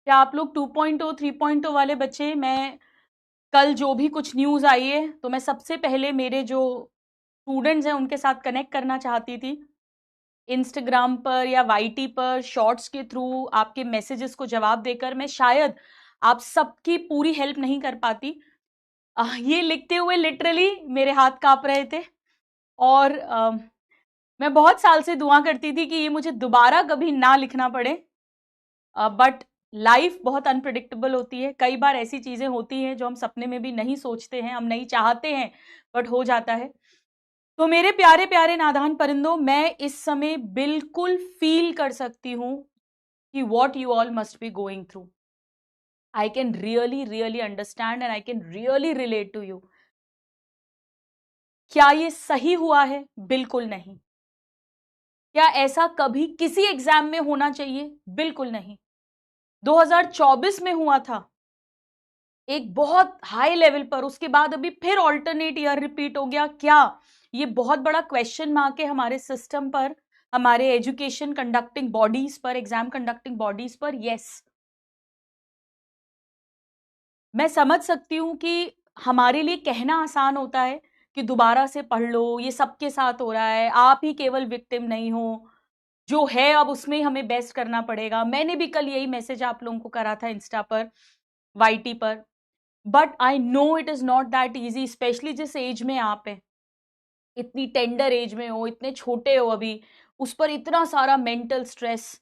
क्या आप लोग 2.0 3.0 वाले बच्चे, मैं कल जो भी कुछ न्यूज़ आई है तो मैं सबसे पहले मेरे जो स्टूडेंट्स हैं उनके साथ कनेक्ट करना चाहती थी। इंस्टाग्राम पर या वाईटी पर शॉर्ट्स के थ्रू आपके मैसेजेस को जवाब देकर मैं शायद आप सबकी पूरी हेल्प नहीं कर पाती। ये लिखते हुए लिटरली मेरे हाथ कांप रहे थे और मैं बहुत साल से दुआ करती थी कि ये मुझे दोबारा कभी ना लिखना पड़े। बट लाइफ बहुत अनप्रिडिक्टेबल होती है। कई बार ऐसी चीजें होती हैं जो हम सपने में भी नहीं सोचते हैं, हम नहीं चाहते हैं, बट हो जाता है। तो मेरे प्यारे प्यारे नादान परिंदों, मैं इस समय बिल्कुल फील कर सकती हूं कि what you all must be going through. I can really really understand and I can really relate to you. क्या ये सही हुआ है? बिल्कुल नहीं। क्या ऐसा कभी किसी एग्जाम में होना चाहिए? बिल्कुल नहीं। 2024 में हुआ था एक बहुत हाई लेवल पर, उसके बाद अभी फिर ऑल्टरनेट ईयर रिपीट हो गया। क्या ये बहुत बड़ा क्वेश्चन मार्क है हमारे सिस्टम पर, हमारे एजुकेशन कंडक्टिंग बॉडीज पर, एग्जाम कंडक्टिंग बॉडीज पर? यस, मैं समझ सकती हूं कि हमारे लिए कहना आसान होता है कि दोबारा से पढ़ लो, ये सबके साथ हो रहा है, आप ही केवल विक्टिम नहीं हो, जो है अब उसमें हमें बेस्ट करना पड़ेगा। मैंने भी कल यही मैसेज आप लोगों को करा था इंस्टा पर, वाईटी पर। But I know it is not that easy, specially जिस एज में आप है, इतनी टेंडर एज में हो, इतने छोटे हो अभी, उस पर इतना सारा मेंटल स्ट्रेस।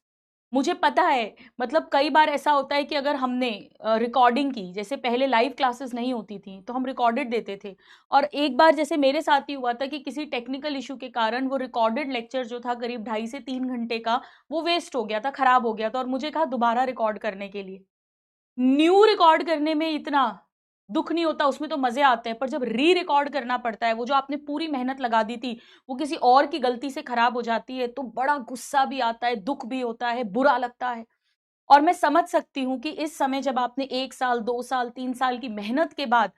मुझे पता है, मतलब कई बार ऐसा होता है कि अगर हमने रिकॉर्डिंग की, जैसे पहले लाइव क्लासेस नहीं होती थी तो हम रिकॉर्डेड देते थे, और एक बार जैसे मेरे साथ ही हुआ था कि किसी टेक्निकल इशू के कारण वो रिकॉर्डेड लेक्चर जो था करीब 2.5 से 3 घंटे का, वो वेस्ट हो गया था, खराब हो गया था, और मुझे कहा दोबारा रिकॉर्ड करने के लिए। न्यू रिकॉर्ड करने में इतना दुख नहीं होता, उसमें तो मजे आते हैं, पर जब री रिकॉर्ड करना पड़ता है, वो जो आपने पूरी मेहनत लगा दी थी वो किसी और की गलती से खराब हो जाती है, तो बड़ा गुस्सा भी आता है, दुख भी होता है, बुरा लगता है। और मैं समझ सकती हूं कि इस समय जब आपने 1 साल 2 साल 3 साल की मेहनत के बाद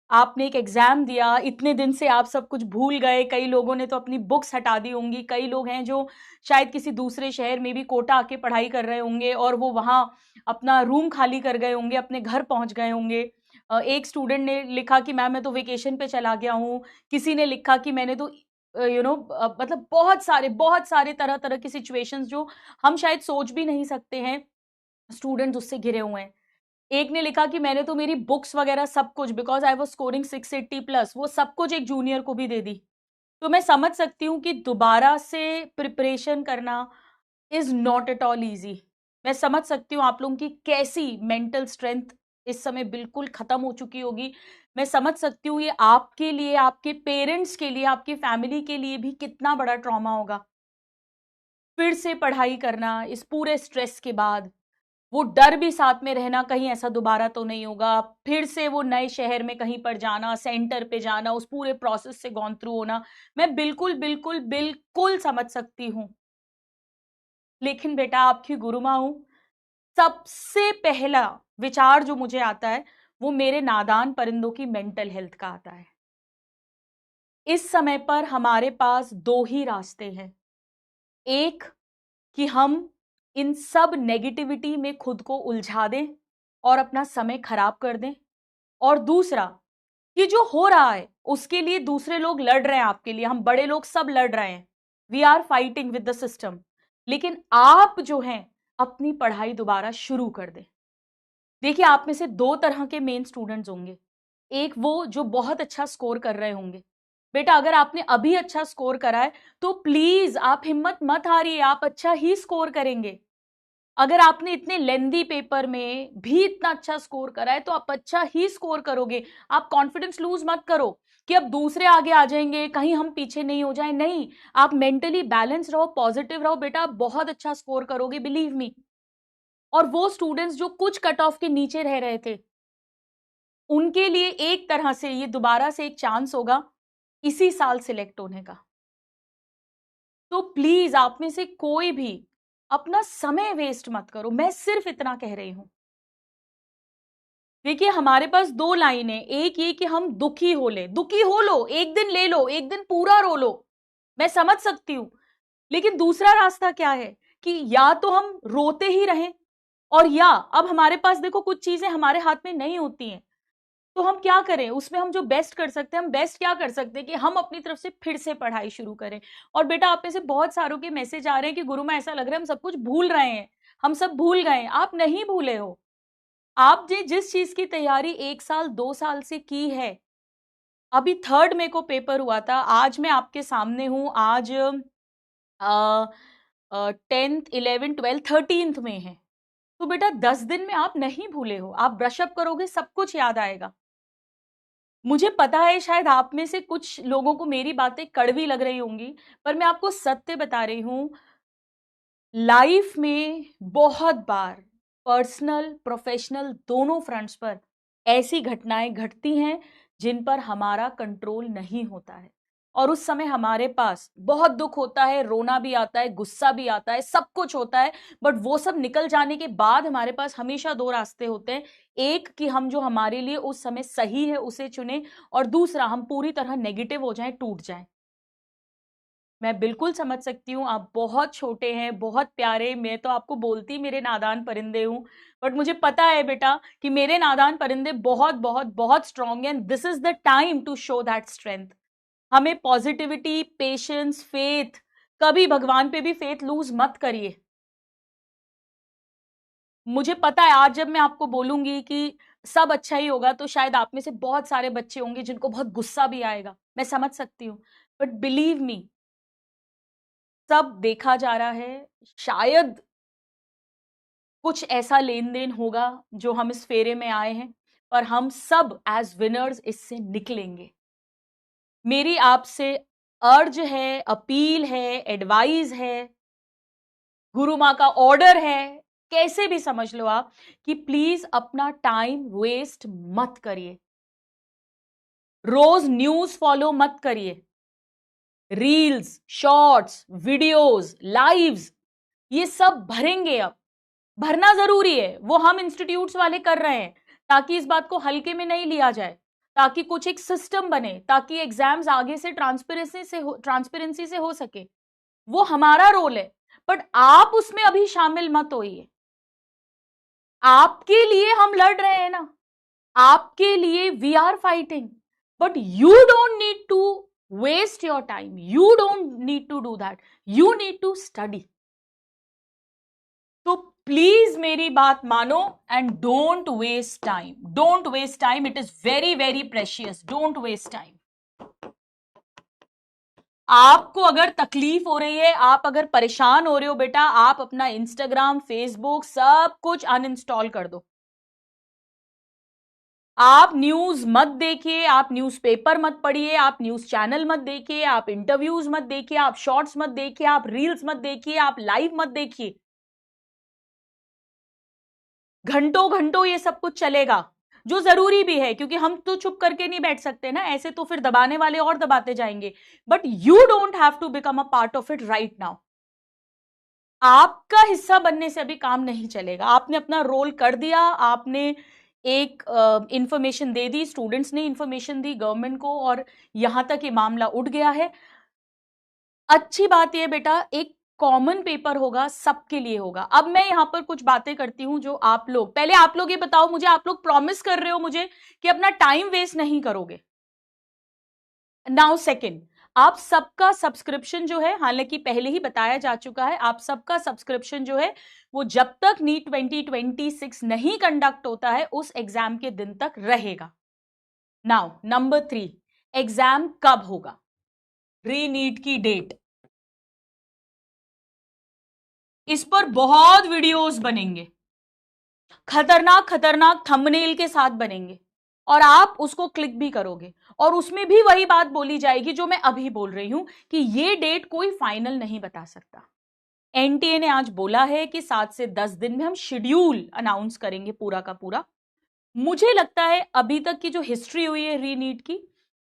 आपने एक एग्जाम दिया, इतने दिन से आप सब कुछ भूल गए, कई लोगों ने तो अपनी बुक्स हटा दी होंगी, कई लोग हैं जो शायद किसी दूसरे शहर में भी कोटा आके पढ़ाई कर रहे होंगे और वो वहां अपना रूम खाली कर गए होंगे, अपने घर पहुंच गए होंगे। एक स्टूडेंट ने लिखा कि मैम मैं तो वेकेशन पे चला गया हूँ, किसी ने लिखा कि मैंने तो मतलब बहुत सारे तरह तरह की सिचुएशंस जो हम शायद सोच भी नहीं सकते हैं, स्टूडेंट्स उससे घिरे हुए हैं। एक ने लिखा कि मैंने तो मेरी बुक्स वगैरह सब कुछ, बिकॉज आई वॉज स्कोरिंग 680+, वो सब कुछ एक जूनियर को भी दे दी। तो मैं समझ सकती हूँ कि दोबारा से प्रिपरेशन करना is not at all easy. मैं समझ सकती हूँ आप लोगों की कैसी मेंटल स्ट्रेंथ इस समय बिल्कुल खत्म हो चुकी होगी। मैं समझ सकती हूँ ये आपके लिए, आपके पेरेंट्स के लिए, आपकी फैमिली के लिए भी कितना बड़ा ट्रॉमा होगा। फिर से पढ़ाई करना इस पूरे स्ट्रेस के बाद, वो डर भी साथ में रहना कहीं ऐसा दोबारा तो नहीं होगा, फिर से वो नए शहर में कहीं पर जाना, सेंटर पे जाना, उस पूरे प्रोसेस से गॉन थ्रू होना, मैं बिल्कुल बिल्कुल बिल्कुल समझ सकती हूँ। लेकिन बेटा, आपकी गुरु माँ हूं, सबसे पहला विचार जो मुझे आता है वो मेरे नादान परिंदों की मेंटल हेल्थ का आता है। इस समय पर हमारे पास दो ही रास्ते हैं। एक, कि हम इन सब नेगेटिविटी में खुद को उलझा दें और अपना समय खराब कर दें, और दूसरा कि जो हो रहा है उसके लिए दूसरे लोग लड़ रहे हैं आपके लिए, हम बड़े लोग सब लड़ रहे हैं, we are fighting with the system, लेकिन आप जो हैं अपनी पढ़ाई दोबारा शुरू कर दें। देखिए, आप में से दो तरह के मेन स्टूडेंट्स होंगे। एक वो जो बहुत अच्छा स्कोर कर रहे होंगे। बेटा, अगर आपने अभी अच्छा स्कोर करा है तो प्लीज आप हिम्मत मत हारिए, आप अच्छा ही स्कोर करेंगे। अगर आपने इतने लेंदी पेपर में भी इतना अच्छा स्कोर करा है तो आप अच्छा ही स्कोर करोगे। आप कॉन्फिडेंस लूज मत करो कि अब दूसरे आगे आ जाएंगे, कहीं हम पीछे नहीं हो जाए। नहीं, आप मेंटली बैलेंस रहो, पॉजिटिव रहो, बेटा आप बहुत अच्छा स्कोर करोगे, बिलीव मी। और वो स्टूडेंट्स जो कुछ कट ऑफ के नीचे रह रहे थे, उनके लिए एक तरह से ये दोबारा से एक चांस होगा इसी साल सिलेक्ट होने का। तो प्लीज आप में से कोई भी अपना समय वेस्ट मत करो, मैं सिर्फ इतना कह रही हूं। देखिए, हमारे पास दो लाइन है। एक ये कि हम दुखी हो ले, दुखी हो लो, एक दिन ले लो, एक दिन पूरा रो लो, मैं समझ सकती हूं। लेकिन दूसरा रास्ता क्या है कि या तो हम रोते ही रहें, और या अब हमारे पास देखो कुछ चीजें हमारे हाथ में नहीं होती हैं, तो हम क्या करें, उसमें हम जो बेस्ट कर सकते हैं, हम बेस्ट क्या कर सकते हैं कि हम अपनी तरफ से फिर से पढ़ाई शुरू करें। और बेटा आप में से बहुत सारों के मैसेज आ रहे हैं कि गुरुमा ऐसा लग रहा है हम सब कुछ भूल रहे हैं, हम सब भूल गए। आप नहीं भूले हो। आप जिस चीज की तैयारी 1 साल 2 साल से की है, अभी 3rd मई को पेपर हुआ था, आज मैं आपके सामने हूं, आज 10th 11th 12th 13th में है, तो बेटा 10 दिन में आप नहीं भूले हो। आप ब्रशअप करोगे सब कुछ याद आएगा। मुझे पता है शायद आप में से कुछ लोगों को मेरी बातें कड़वी लग रही होंगी, पर मैं आपको सत्य बता रही हूं, लाइफ में बहुत बार पर्सनल प्रोफेशनल दोनों फ्रंट्स पर ऐसी घटनाएं घटती हैं जिन पर हमारा कंट्रोल नहीं होता है, और उस समय हमारे पास बहुत दुख होता है, रोना भी आता है, गुस्सा भी आता है, सब कुछ होता है। बट वो सब निकल जाने के बाद हमारे पास हमेशा 2 रास्ते होते हैं। एक कि हम जो हमारे लिए उस समय सही है उसे चुने, और दूसरा हम पूरी तरह नेगेटिव हो जाएं, टूट जाएं। मैं बिल्कुल समझ सकती हूँ, आप बहुत छोटे हैं, बहुत प्यारे, मैं तो आपको बोलती मेरे नादान परिंदे हूँ, बट मुझे पता है बेटा कि मेरे नादान परिंदे बहुत बहुत बहुत स्ट्रांग हैं, and this is the time to show that strength. हमें पॉजिटिविटी, पेशेंस, फेथ, कभी भगवान पे भी फेथ लूज मत करिए। मुझे पता है आज जब मैं आपको बोलूंगी कि सब अच्छा ही होगा, तो शायद आप में से बहुत सारे बच्चे होंगे जिनको बहुत गुस्सा भी आएगा, मैं समझ सकती हूँ, बट बिलीव मी, सब देखा जा रहा है। शायद कुछ ऐसा लेन देन होगा जो हम इस फेरे में आए हैं, पर हम सब एज विनर्स इससे निकलेंगे। मेरी आपसे अर्ज है, अपील है, एडवाइस है, गुरु माँ का ऑर्डर है, कैसे भी समझ लो आप, कि प्लीज अपना टाइम वेस्ट मत करिए। रोज न्यूज फॉलो मत करिए। रील्स, शॉर्ट्स, वीडियोस, लाइव्स, ये सब भरेंगे। अब भरना जरूरी है, वो हम इंस्टीट्यूट्स वाले कर रहे हैं, ताकि इस बात को हल्के में नहीं लिया जाए, ताकि कुछ एक सिस्टम बने, ताकि एग्जाम्स आगे से ट्रांसपेरेंसी से हो सके। वो हमारा रोल है, बट आप उसमें अभी शामिल मत होइए। आपके लिए हम लड़ रहे हैं ना, आपके लिए we are fighting, but you don't need to waste your time, you don't need to do that, you need to study. तो प्लीज मेरी बात मानो and don't waste time, don't waste time, it is very very precious, don't waste time. आपको अगर तकलीफ हो रही है, आप अगर परेशान हो रहे हो बेटा, आप अपना इंस्टाग्राम, फेसबुक सब कुछ अनइंस्टॉल कर दो। आप न्यूज मत देखिए, आप न्यूज़पेपर मत पढ़िए, आप न्यूज चैनल मत देखिए, आप इंटरव्यूज मत देखिए, आप शॉर्ट्स मत देखिए, आप रील्स मत देखिए, आप लाइव मत देखिए। घंटों घंटों ये सब कुछ चलेगा, जो जरूरी भी है, क्योंकि हम तो चुप करके नहीं बैठ सकते ना, ऐसे तो फिर दबाने वाले और दबाते जाएंगे। But you don't have to become a part of it right now. आपका हिस्सा बनने से अभी काम नहीं चलेगा। आपने अपना रोल कर दिया, आपने एक इंफॉर्मेशन दे दी, स्टूडेंट्स ने इंफॉर्मेशन दी गवर्नमेंट को, और यहां तक ये मामला उठ गया है। अच्छी बात यह बेटा, एक कॉमन पेपर होगा, सबके लिए होगा। अब मैं यहां पर कुछ बातें करती हूं जो आप लोग, पहले आप लोग ये बताओ मुझे, आप लोग प्रॉमिस कर रहे हो मुझे कि अपना टाइम वेस्ट नहीं करोगे? नाउ सेकंड, आप सबका सब्सक्रिप्शन जो है, हालांकि पहले ही बताया जा चुका है, आप सबका सब्सक्रिप्शन जो है वो जब तक नीट 2026 नहीं कंडक्ट होता है उस एग्जाम के दिन तक रहेगा। नाउ नंबर 3, एग्जाम कब होगा, री नीट की डेट, इस पर बहुत वीडियोस बनेंगे, खतरनाक खतरनाक थंबनेल के साथ बनेंगे, और आप उसको क्लिक भी करोगे, और उसमें भी वही बात बोली जाएगी जो मैं अभी बोल रही हूं कि ये डेट कोई फाइनल नहीं बता सकता। एनटीए ने आज बोला है कि 7 से 10 दिन में हम शेड्यूल अनाउंस करेंगे पूरा का पूरा। मुझे लगता है अभी तक की जो हिस्ट्री हुई है री नीट की,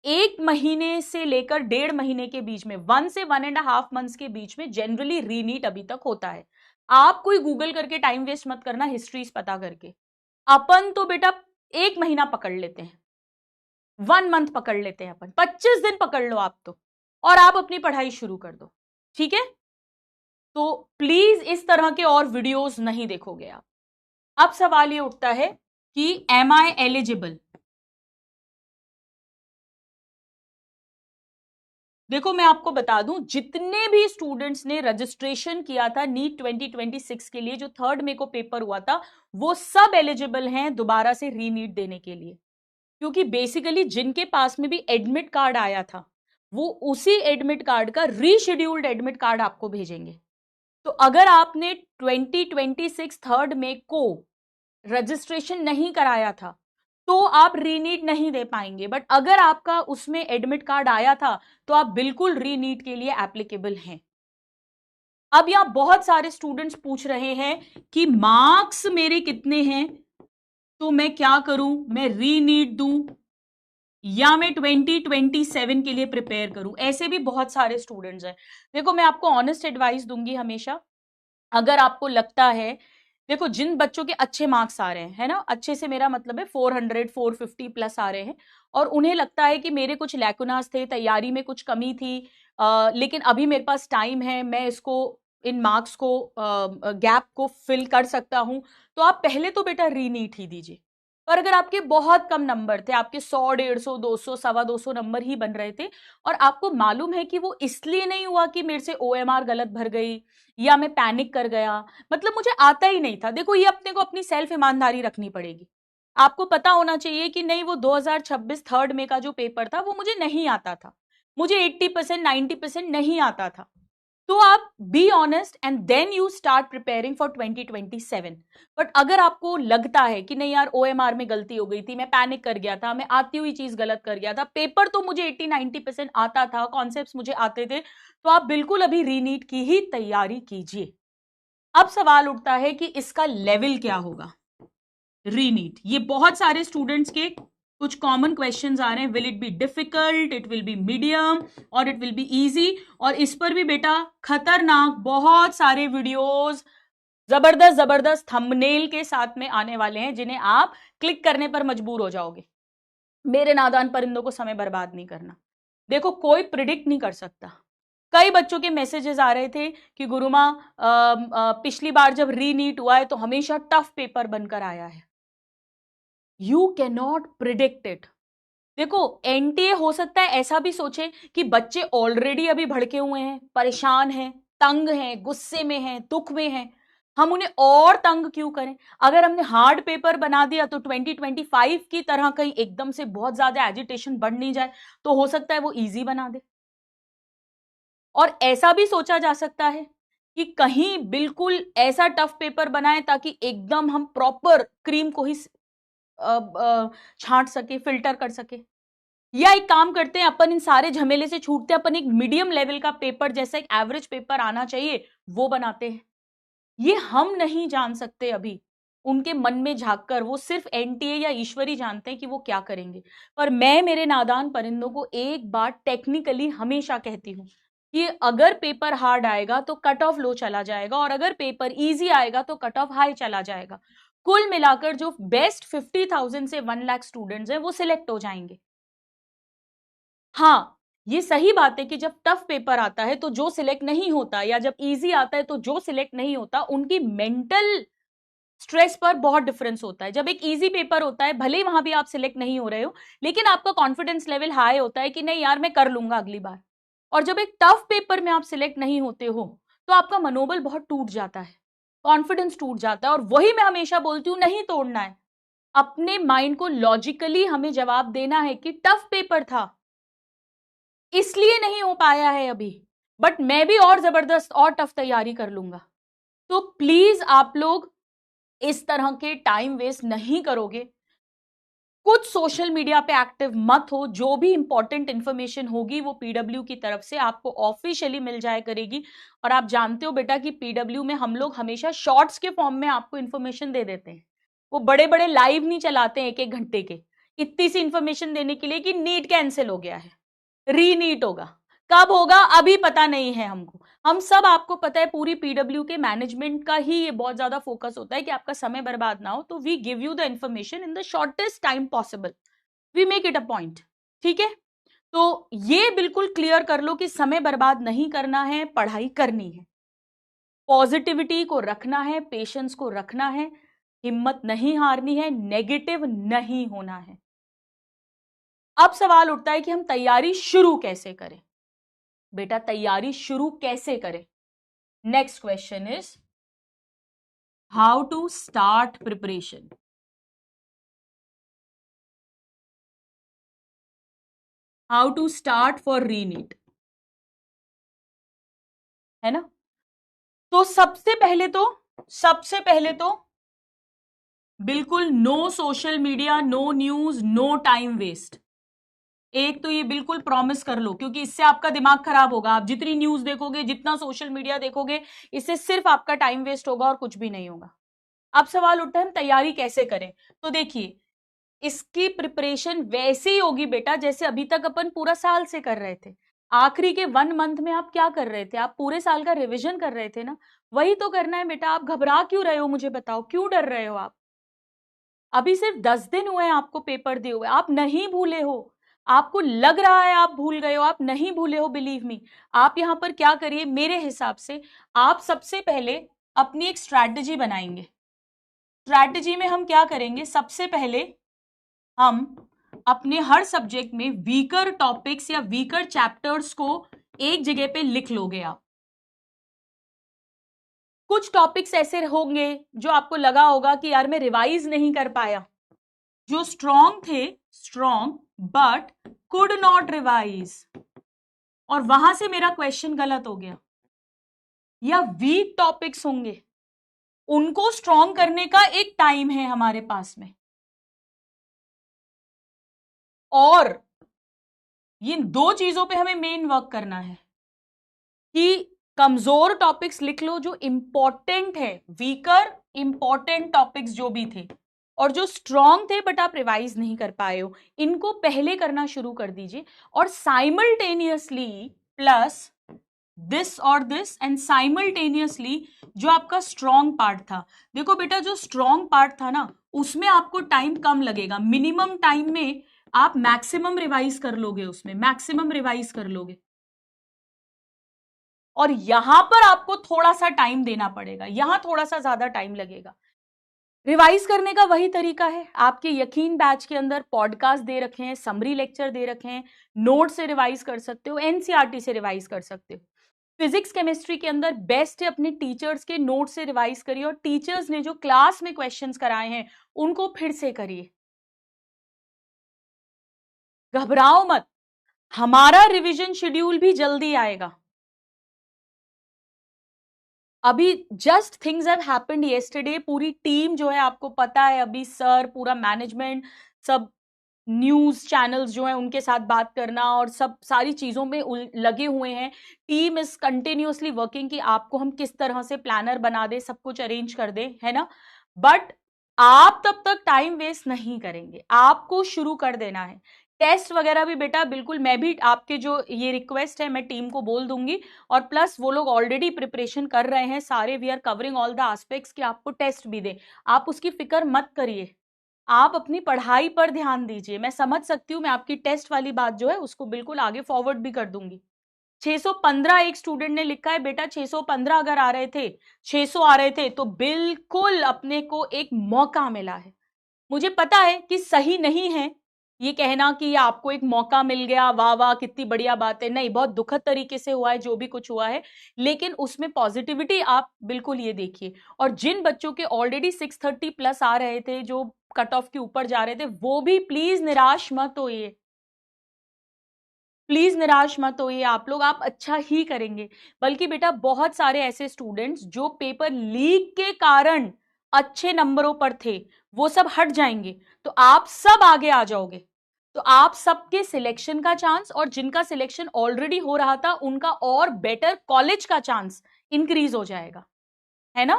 1 महीने से लेकर 1.5 महीने के बीच में, 1 से 1.5 मंथ्स के बीच में जनरली री नीट अभी तक होता है। आप कोई गूगल करके टाइम वेस्ट मत करना हिस्ट्रीज पता करके। अपन तो बेटा 1 महीना पकड़ लेते हैं, 1 मंथ पकड़ लेते हैं, अपन 25 दिन पकड़ लो आप तो, और आप अपनी पढ़ाई शुरू कर दो, ठीक है? तो प्लीज इस तरह के और वीडियोस नहीं देखोगे आप। अब सवाल ये उठता है कि एम आई एलिजिबल। देखो मैं आपको बता दूं, जितने भी स्टूडेंट्स ने रजिस्ट्रेशन किया था नीट 2026 के लिए, जो 3 मई को पेपर हुआ था, वो सब एलिजिबल हैं दोबारा से रीनीट देने के लिए। क्योंकि बेसिकली जिनके पास में भी एडमिट कार्ड आया था, वो उसी एडमिट कार्ड का रीशेड्यूल्ड एडमिट कार्ड आपको भेजेंगे। तो अगर आपने 2026 3 मई को रजिस्ट्रेशन नहीं कराया था तो आप रीनीट नहीं दे पाएंगे, बट अगर आपका उसमें एडमिट कार्ड आया था तो आप बिल्कुल रीनीट के लिए एप्लीकेबल हैं। अब यहां बहुत सारे स्टूडेंट्स पूछ रहे हैं कि मार्क्स मेरे कितने हैं, तो मैं क्या करूं, मैं रीनीट दूं या मैं 2027 के लिए प्रिपेयर करूं। ऐसे भी बहुत सारे स्टूडेंट्स हैं। देखो मैं आपको ऑनेस्ट एडवाइस दूंगी हमेशा, अगर आपको लगता है, देखो जिन बच्चों के अच्छे मार्क्स आ रहे हैं, है ना, अच्छे से मेरा मतलब है 400 450 प्लस आ रहे हैं, और उन्हें लगता है कि मेरे कुछ लैकुनास थे, तैयारी में कुछ कमी थी, लेकिन अभी मेरे पास टाइम है, मैं इसको इन मार्क्स को गैप को फिल कर सकता हूं, तो आप पहले तो बेटा रीनीट ही दीजिए। पर अगर आपके बहुत कम नंबर थे, आपके 100 150 200 225 नंबर ही बन रहे थे, और आपको मालूम है कि वो इसलिए नहीं हुआ कि मेरे से ओएमआर गलत भर गई या मैं पैनिक कर गया, मतलब मुझे आता ही नहीं था, देखो ये अपने को अपनी सेल्फ ईमानदारी रखनी पड़ेगी। आपको पता होना चाहिए कि नहीं, वो 2026 3 मई का जो पेपर था वो मुझे नहीं आता था, मुझे 80% 90% नहीं आता था। तो आप be honest and then you start preparing for 2027। But अगर आपको लगता है कि नहीं यार ओएमआर में गलती हो गई थी, मैं पैनिक कर गया था, मैं आती हुई चीज गलत कर गया था, पेपर तो मुझे 80-90% आता था, कॉन्सेप्ट्स मुझे आते थे, तो आप बिल्कुल अभी रीनीट की ही तैयारी कीजिए। अब सवाल उठता है कि इसका लेवल क्या होगा रीनीट। ये बहुत सारे स्टूडेंट्स के कुछ कॉमन क्वेश्चंस आ रहे हैं, will it be difficult, it will be medium और इट विल बी इजी। और इस पर भी बेटा खतरनाक बहुत सारे वीडियोस जबरदस्त जबरदस्त थंबनेल के साथ में आने वाले हैं, जिन्हें आप क्लिक करने पर मजबूर हो जाओगे। मेरे नादान परिंदों को समय बर्बाद नहीं करना। देखो कोई प्रिडिक्ट नहीं कर सकता। कई बच्चों के मैसेजेस आ रहे थे कि गुरुमा पिछली बार जब रीनीट हुआ है तो हमेशा टफ पेपर बनकर आया है। You can not predict it. देखो एनटीए हो सकता है ऐसा भी सोचे कि बच्चे ऑलरेडी अभी भड़के हुए हैं, परेशान हैं, तंग हैं, गुस्से में हैं, दुख में हैं, हम उन्हें और तंग क्यों करें। अगर हमने हार्ड पेपर बना दिया तो 2025 की तरह कहीं एकदम से बहुत ज्यादा एजिटेशन बढ़ नहीं जाए, तो हो सकता है वो इजी बना दे। और ऐसा भी सोचा जा सकता है कि कहीं बिल्कुल ऐसा टफ पेपर बनाए ताकि एकदम हम प्रॉपर क्रीम को ही छांट सके, फिल्टर कर सके। या एक काम करते हैं, अपन इन सारे झमेले से छूटते हैं, अपन एक मीडियम लेवल का पेपर जैसा एक एवरेज पेपर आना चाहिए वो बनाते हैं। ये हम नहीं जान सकते अभी, उनके मन में झांककर वो सिर्फ एनटीए या ईश्वरी जानते हैं कि वो क्या करेंगे। पर मैं मेरे नादान परिंदों को एक बात टेक्निकली हमेशा कहती हूं कि अगर पेपर हार्ड आएगा तो कट ऑफ लो चला जाएगा, और अगर पेपर इजी आएगा तो कट ऑफ हाई चला जाएगा। कुल मिलाकर जो बेस्ट 50,000 से 1 लाख स्टूडेंट्स हैं वो सिलेक्ट हो जाएंगे। हाँ, ये सही बात है कि जब टफ पेपर आता है तो जो सिलेक्ट नहीं होता, या जब इजी आता है तो जो सिलेक्ट नहीं होता, उनकी मेंटल स्ट्रेस पर बहुत डिफरेंस होता है। जब एक इजी पेपर होता है, भले ही वहां भी आप सिलेक्ट नहीं हो रहे हो, लेकिन आपका कॉन्फिडेंस लेवल हाई होता है कि नहीं यार मैं कर लूंगा अगली बार। और जब एक टफ पेपर में आप सिलेक्ट नहीं होते हो तो आपका मनोबल बहुत टूट जाता है, कॉन्फिडेंस टूट जाता है। और वही मैं हमेशा बोलती हूँ, नहीं तोड़ना है, अपने माइंड को लॉजिकली हमें जवाब देना है कि टफ पेपर था इसलिए नहीं हो पाया है अभी, बट मैं भी और जबरदस्त और टफ तैयारी कर लूंगा। तो प्लीज आप लोग इस तरह के टाइम वेस्ट नहीं करोगे। कुछ सोशल मीडिया पे एक्टिव मत हो, जो भी इंपॉर्टेंट इंफॉर्मेशन होगी वो पीडब्ल्यू की तरफ से आपको ऑफिशियली मिल जाया करेगी। और आप जानते हो बेटा कि पीडब्ल्यू में हम लोग हमेशा शॉर्ट्स के फॉर्म में आपको इंफॉर्मेशन दे देते हैं, वो बड़े बड़े लाइव नहीं चलाते हैं 1-1 घंटे के, इतनी सी इंफॉर्मेशन देने के लिए कि नीट कैंसिल हो गया है, रीनीट होगा, कब होगा अभी पता नहीं है हमको। हम सब आपको पता है, पूरी पीडब्ल्यू के मैनेजमेंट का ही ये बहुत ज्यादा फोकस होता है कि आपका समय बर्बाद ना हो, तो we give you the information in the shortest time possible, we make it a point. ठीक है, तो ये बिल्कुल क्लियर कर लो कि समय बर्बाद नहीं करना है, पढ़ाई करनी है, पॉजिटिविटी को रखना है, पेशेंस को रखना है। हिम्मत नहीं हारनी है, नेगेटिव नहीं होना है। अब सवाल उठता है कि हम तैयारी शुरू कैसे करें। बेटा तैयारी शुरू कैसे करें? Next question is how to start preparation. How to start for reNEET, है ना? तो सबसे पहले तो बिल्कुल no social media, no news, no time waste. एक तो ये बिल्कुल प्रॉमिस कर लो, क्योंकि इससे आपका दिमाग खराब होगा। आप जितनी न्यूज देखोगे, जितना सोशल मीडिया देखोगे, इससे सिर्फ आपका टाइम वेस्ट होगा और कुछ भी नहीं होगा। अब सवाल उठता है हम तैयारी कैसे करें। तो देखिए, इसकी प्रिपरेशन वैसे ही होगी बेटा जैसे अभी तक अपन पूरा साल से कर रहे थे। आखिरी के 1 मंथ में आप क्या कर रहे थे? आप पूरे साल का रिवीजन कर रहे थे ना। वही तो करना है बेटा। आप घबरा क्यों रहे हो? मुझे बताओ, क्यों डर रहे हो आप? अभी सिर्फ 10 दिन हुए हैं आपको पेपर दिए हुए, आप नहीं भूले हो। आपको लग रहा है आप भूल गए हो, आप नहीं भूले हो, बिलीव मी। आप यहां पर क्या करिए, मेरे हिसाब से आप सबसे पहले अपनी एक स्ट्रैटेजी बनाएंगे। स्ट्रैटेजी में हम क्या करेंगे, सबसे पहले हम अपने हर सब्जेक्ट में वीकर टॉपिक्स या वीकर चैप्टर्स को एक जगह पे लिख लोगे आप। कुछ टॉपिक्स ऐसे होंगे जो आपको लगा होगा कि यार मैं रिवाइज नहीं कर पाया, जो स्ट्रॉन्ग थे, strong but could not revise, और वहां से मेरा क्वेश्चन गलत हो गया। या वीक टॉपिक्स होंगे, उनको स्ट्रॉन्ग करने का एक टाइम है हमारे पास में। और ये दो चीजों पे हमें मेन वर्क करना है कि कमजोर टॉपिक्स लिख लो जो इंपॉर्टेंट है, वीकर इंपॉर्टेंट टॉपिक्स जो भी थे, और जो स्ट्रॉन्ग थे बट आप रिवाइज नहीं कर पाए हो, इनको पहले करना शुरू कर दीजिए। और साइमल्टेनियसली प्लस दिस और दिस, एंड साइमल्टेनियसली जो आपका स्ट्रॉन्ग पार्ट था, देखो बेटा जो स्ट्रॉन्ग पार्ट था ना उसमें आपको टाइम कम लगेगा। मिनिमम टाइम में आप मैक्सिमम रिवाइज कर लोगे, उसमें मैक्सिमम रिवाइज कर लोगे। और यहां पर आपको थोड़ा सा टाइम देना पड़ेगा, यहां थोड़ा सा ज्यादा टाइम लगेगा। रिवाइज करने का वही तरीका है, आपके यकीन बैच के अंदर पॉडकास्ट दे रखे हैं, समरी लेक्चर दे रखे हैं, नोट से रिवाइज कर सकते हो, एनसीईआरटी से रिवाइज कर सकते हो। फिजिक्स केमिस्ट्री के अंदर बेस्ट है अपने टीचर्स के नोट से रिवाइज करिए, और टीचर्स ने जो क्लास में क्वेश्चंस कराए हैं उनको फिर से करिए। घबराओ मत, हमारा रिवीजन शेड्यूल भी जल्दी आएगा। अभी just things have happened yesterday, पूरी टीम जो है आपको पता है, अभी सर, पूरा मैनेजमेंट, सब न्यूज चैनल्स जो है उनके साथ बात करना और सब सारी चीजों में लगे हुए हैं। टीम इज कंटिन्यूअसली वर्किंग कि आपको हम किस तरह से प्लानर बना दे, सब कुछ अरेंज कर दे, है ना। बट आप तब तक टाइम वेस्ट नहीं करेंगे, आपको शुरू कर देना है। टेस्ट वगैरह भी बेटा बिल्कुल, मैं भी आपके जो ये रिक्वेस्ट है मैं टीम को बोल दूंगी, और प्लस वो लोग ऑलरेडी प्रिपरेशन कर रहे हैं सारे, we are covering all the aspects कि आपको टेस्ट भी दे। आप उसकी फिक्र मत करिए, आप अपनी पढ़ाई पर ध्यान दीजिए। मैं समझ सकती हूँ, मैं आपकी टेस्ट वाली बात जो है उसको बिल्कुल आगे फॉरवर्ड भी कर दूंगी। 615 एक स्टूडेंट ने लिखा है बेटा, 615 अगर आ रहे थे, 600 आ रहे थे, तो बिल्कुल अपने को एक मौका मिला है। मुझे पता है कि सही नहीं है ये कहना कि आपको एक मौका मिल गया, वाह वाह कितनी बढ़िया बात है, नहीं, बहुत दुखद तरीके से हुआ है जो भी कुछ हुआ है, लेकिन उसमें पॉजिटिविटी आप बिल्कुल ये देखिए। और जिन बच्चों के ऑलरेडी 630 प्लस आ रहे थे, जो कट ऑफ के ऊपर जा रहे थे, वो भी प्लीज निराश मत होइए, प्लीज निराश मत होइए आप लोग, आप अच्छा ही करेंगे। बल्कि बेटा बहुत सारे ऐसे स्टूडेंट्स जो पेपर लीक के कारण अच्छे नंबरों पर थे, वो सब हट जाएंगे, तो आप सब आगे आ जाओगे। तो आप सबके सिलेक्शन का चांस, और जिनका सिलेक्शन ऑलरेडी हो रहा था उनका और बेटर कॉलेज का चांस इंक्रीज हो जाएगा, है ना।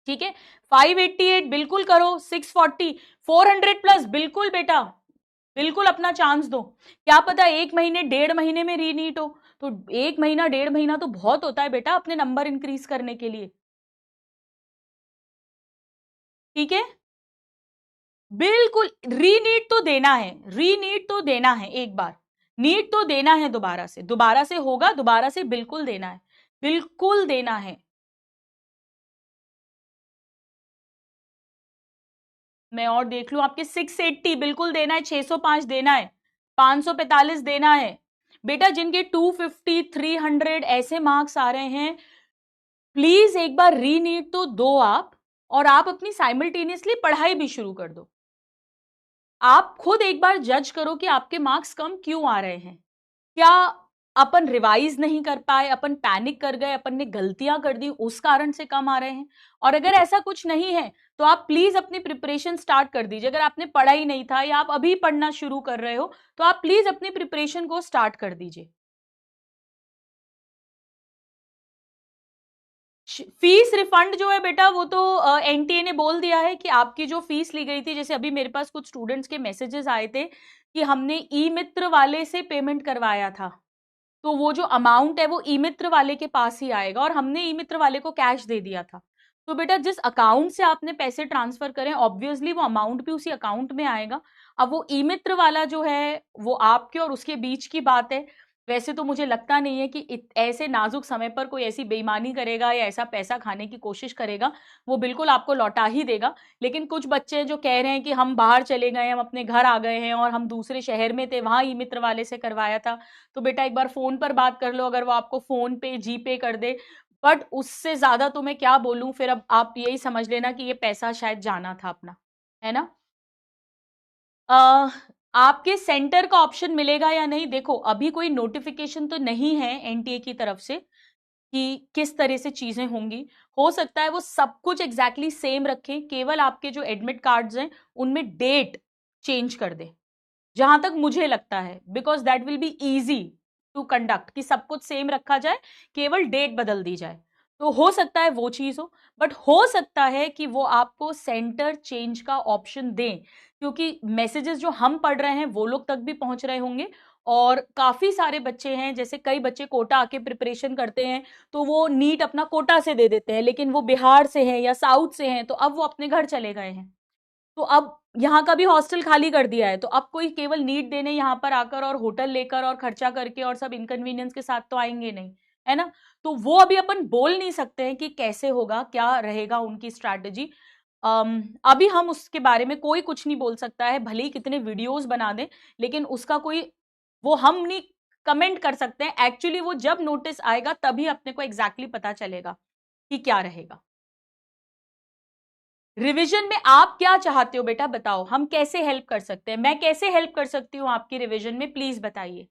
ठीक है, 588 बिल्कुल करो, 640, 400 प्लस बिल्कुल बेटा, बिल्कुल अपना चांस दो। क्या पता 1 महीने 1.5 महीने में रीनीट हो, तो 1 महीना 1.5 महीना तो बहुत होता है बेटा अपने नंबर इंक्रीज करने के लिए। ठीक है, बिल्कुल रीनीट तो देना है, रीनीट तो देना है, एक बार नीट तो देना है, दोबारा से होगा, दोबारा से बिल्कुल देना है, बिल्कुल देना है। मैं और देख लूं, आपके 680 बिल्कुल देना है, 605 देना है, 545 देना है। बेटा जिनके 250 300 ऐसे मार्क्स आ रहे हैं, प्लीज एक बार रीनीट तो दो आप, और आप अपनी साइमल्टेनियसली पढ़ाई भी शुरू कर दो। आप खुद एक बार जज करो कि आपके मार्क्स कम क्यों आ रहे हैं। क्या अपन रिवाइज नहीं कर पाए, अपन पैनिक कर गए, अपन ने गलतियां कर दी, उस कारण से कम आ रहे हैं? और अगर ऐसा कुछ नहीं है तो आप प्लीज अपनी प्रिपरेशन स्टार्ट कर दीजिए। अगर आपने पढ़ा ही नहीं था या आप अभी पढ़ना शुरू कर रहे हो तो आप प्लीज अपनी प्रिपरेशन को स्टार्ट कर दीजिए। फीस रिफंड जो है बेटा, वो तो एनटीए ने बोल दिया है कि आपकी जो फीस ली गई थी, जैसे अभी मेरे पास कुछ स्टूडेंट्स के मैसेजेस आए थे कि हमने ई मित्र वाले से पेमेंट करवाया था, तो वो जो अमाउंट है वो ई मित्र वाले के पास ही आएगा, और हमने ई मित्र वाले को कैश दे दिया था। तो बेटा जिस अकाउंट से आपने पैसे ट्रांसफर करें, ऑब्वियसली वो अमाउंट भी उसी अकाउंट में आएगा। अब वो ई मित्र वाला जो है वो आपके और उसके बीच की बात है। वैसे तो मुझे लगता नहीं है कि ऐसे नाजुक समय पर कोई ऐसी बेईमानी करेगा या ऐसा पैसा खाने की कोशिश करेगा, वो बिल्कुल आपको लौटा ही देगा। लेकिन कुछ बच्चे जो कह रहे हैं कि हम बाहर चले गए, हम अपने घर आ गए हैं और हम दूसरे शहर में थे, वहां ई मित्र वाले से करवाया था, तो बेटा एक बार फोन पर बात कर लो, अगर वो आपको फोन पे जी पे कर दे। बट उससे ज्यादा तो मैं क्या बोलूं, फिर अब आप यही समझ लेना कि ये पैसा शायद जाना था अपना, है ना। आपके सेंटर का ऑप्शन मिलेगा या नहीं, देखो अभी कोई नोटिफिकेशन तो नहीं है एनटीए की तरफ से कि किस तरह से चीजें होंगी। हो सकता है वो सब कुछ एग्जैक्टली सेम रखे, केवल आपके जो एडमिट कार्ड्स हैं उनमें डेट चेंज कर दे, जहां तक मुझे लगता है, because that will be easy to conduct, कि सब कुछ सेम रखा जाए, केवल डेट बदल दी जाए। तो हो सकता है वो चीज हो, बट हो सकता है कि वो आपको सेंटर चेंज का ऑप्शन दें, क्योंकि मैसेजेस जो हम पढ़ रहे हैं वो लोग तक भी पहुंच रहे होंगे। और काफी सारे बच्चे हैं, जैसे कई बच्चे कोटा आके प्रिपरेशन करते हैं, तो वो नीट अपना कोटा से दे देते हैं, लेकिन वो बिहार से हैं या साउथ से हैं, तो अब वो अपने घर चले गए हैं, तो अब यहाँ का भी हॉस्टल खाली कर दिया है, तो अब कोई केवल नीट देने यहाँ पर आकर और होटल लेकर और खर्चा करके और सब इनकन्वीनियंस के साथ तो आएंगे नहीं, है ना। तो वो अभी अपन बोल नहीं सकते हैं कि कैसे होगा, क्या रहेगा उनकी स्ट्रैटेजी। अभी हम उसके बारे में कोई कुछ नहीं बोल सकता है, भले ही कितने वीडियोस बना दें, लेकिन उसका कोई वो हम नहीं कमेंट कर सकते हैं। एक्चुअली वो जब नोटिस आएगा तभी अपने को एग्जैक्टली पता चलेगा कि क्या रहेगा। रिवीजन में आप क्या चाहते हो बेटा, बताओ, हम कैसे हेल्प कर सकते हैं, मैं कैसे हेल्प कर सकती हूँ आपकी रिवीजन में, प्लीज बताइए।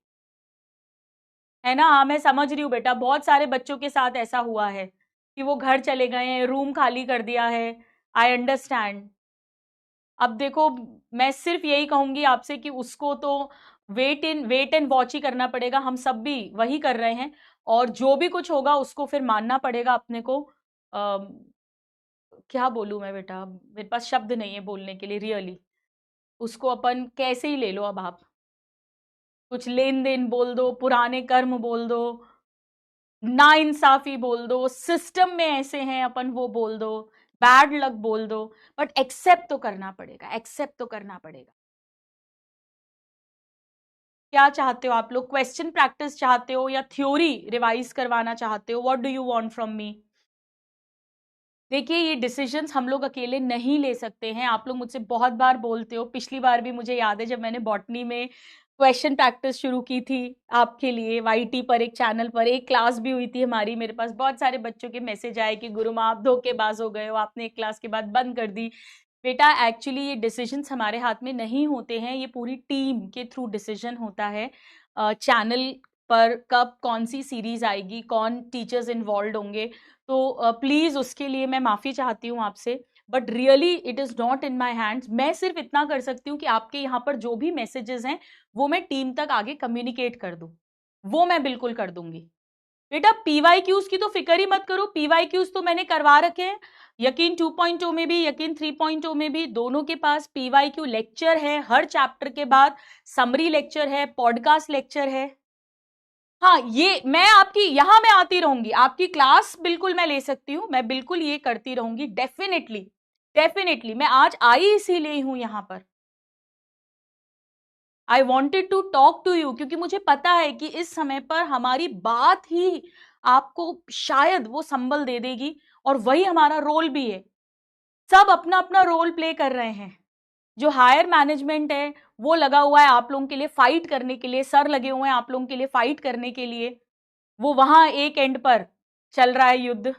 है ना, हाँ मैं समझ रही हूँ बेटा, बहुत सारे बच्चों के साथ ऐसा हुआ है कि वो घर चले गए हैं, रूम खाली कर दिया है। I understand. अब देखो, मैं सिर्फ यही कहूंगी आपसे कि उसको तो वेट एंड वॉच ही करना पड़ेगा, हम सब भी वही कर रहे हैं, और जो भी कुछ होगा उसको फिर मानना पड़ेगा अपने को। क्या बोलूं मैं बेटा, मेरे पास शब्द नहीं है बोलने के लिए, रियली। उसको अपन कैसे ही ले लो, अब आप कुछ लेन देन बोल दो, पुराने कर्म बोल दो, ना इंसाफी बोल दो, सिस्टम में ऐसे हैं अपन वो बोल दो, बैड लक बोल दो, बट एक्सेप्ट तो करना पड़ेगा, एक्सेप्ट तो करना पड़ेगा। क्या चाहते हो आप लोग, क्वेश्चन प्रैक्टिस चाहते हो या थ्योरी रिवाइज करवाना चाहते हो, what do you want from me. देखिए ये डिसीजंस हम लोग अकेले नहीं ले सकते हैं, आप लोग मुझसे बहुत बार बोलते हो, पिछली बार भी मुझे याद है जब मैंने बॉटनी में क्वेश्चन प्रैक्टिस शुरू की थी आपके लिए, वाईटी पर एक चैनल पर एक क्लास भी हुई थी हमारी, मेरे पास बहुत सारे बच्चों के मैसेज आए कि गुरुमा आप धोखेबाज हो गए हो, आपने एक क्लास के बाद बंद कर दी। बेटा एक्चुअली ये डिसीजंस हमारे हाथ में नहीं होते हैं, ये पूरी टीम के थ्रू डिसीजन होता है। चैनल पर कब कौन सी सीरीज आएगी, कौन टीचर्स इन्वॉल्व होंगे, तो प्लीज उसके लिए मैं माफी चाहती हूँ आपसे, but really it is not in my hands. मैं सिर्फ इतना कर सकती हूँ कि आपके यहाँ पर जो भी मैसेजेस हैं वो मैं टीम तक आगे कम्युनिकेट कर दूं, वो मैं बिल्कुल कर दूंगी। बेटा पीवाईक्यूज की तो फिक्र ही मत करो, पीवाईक्यूज तो मैंने करवा रखे हैं, यकीन 2.0 में भी यकीन 3.0 में भी, दोनों के पास पीवाईक्यू लेक्चर है, हर चैप्टर के बाद समरी लेक्चर है, पॉडकास्ट लेक्चर है। हाँ ये मैं आपकी यहां मैं आती रहूंगी, आपकी क्लास बिल्कुल मैं ले सकती हूँ, मैं बिल्कुल ये करती रहूंगी, डेफिनेटली। डेफिनेटली मैं आज आई इसीलिए हूं यहाँ पर। I wanted to talk to you, क्योंकि मुझे पता है कि इस समय पर हमारी बात ही आपको शायद वो संबल दे देगी, और वही हमारा रोल भी है। सब अपना अपना रोल प्ले कर रहे हैं, जो हायर मैनेजमेंट है वो लगा हुआ है आप लोगों के लिए फाइट करने के लिए, सर लगे हुए हैं आप लोगों के लिए फाइट करने के लिए, वो वहां एक एंड पर चल रहा है युद्ध,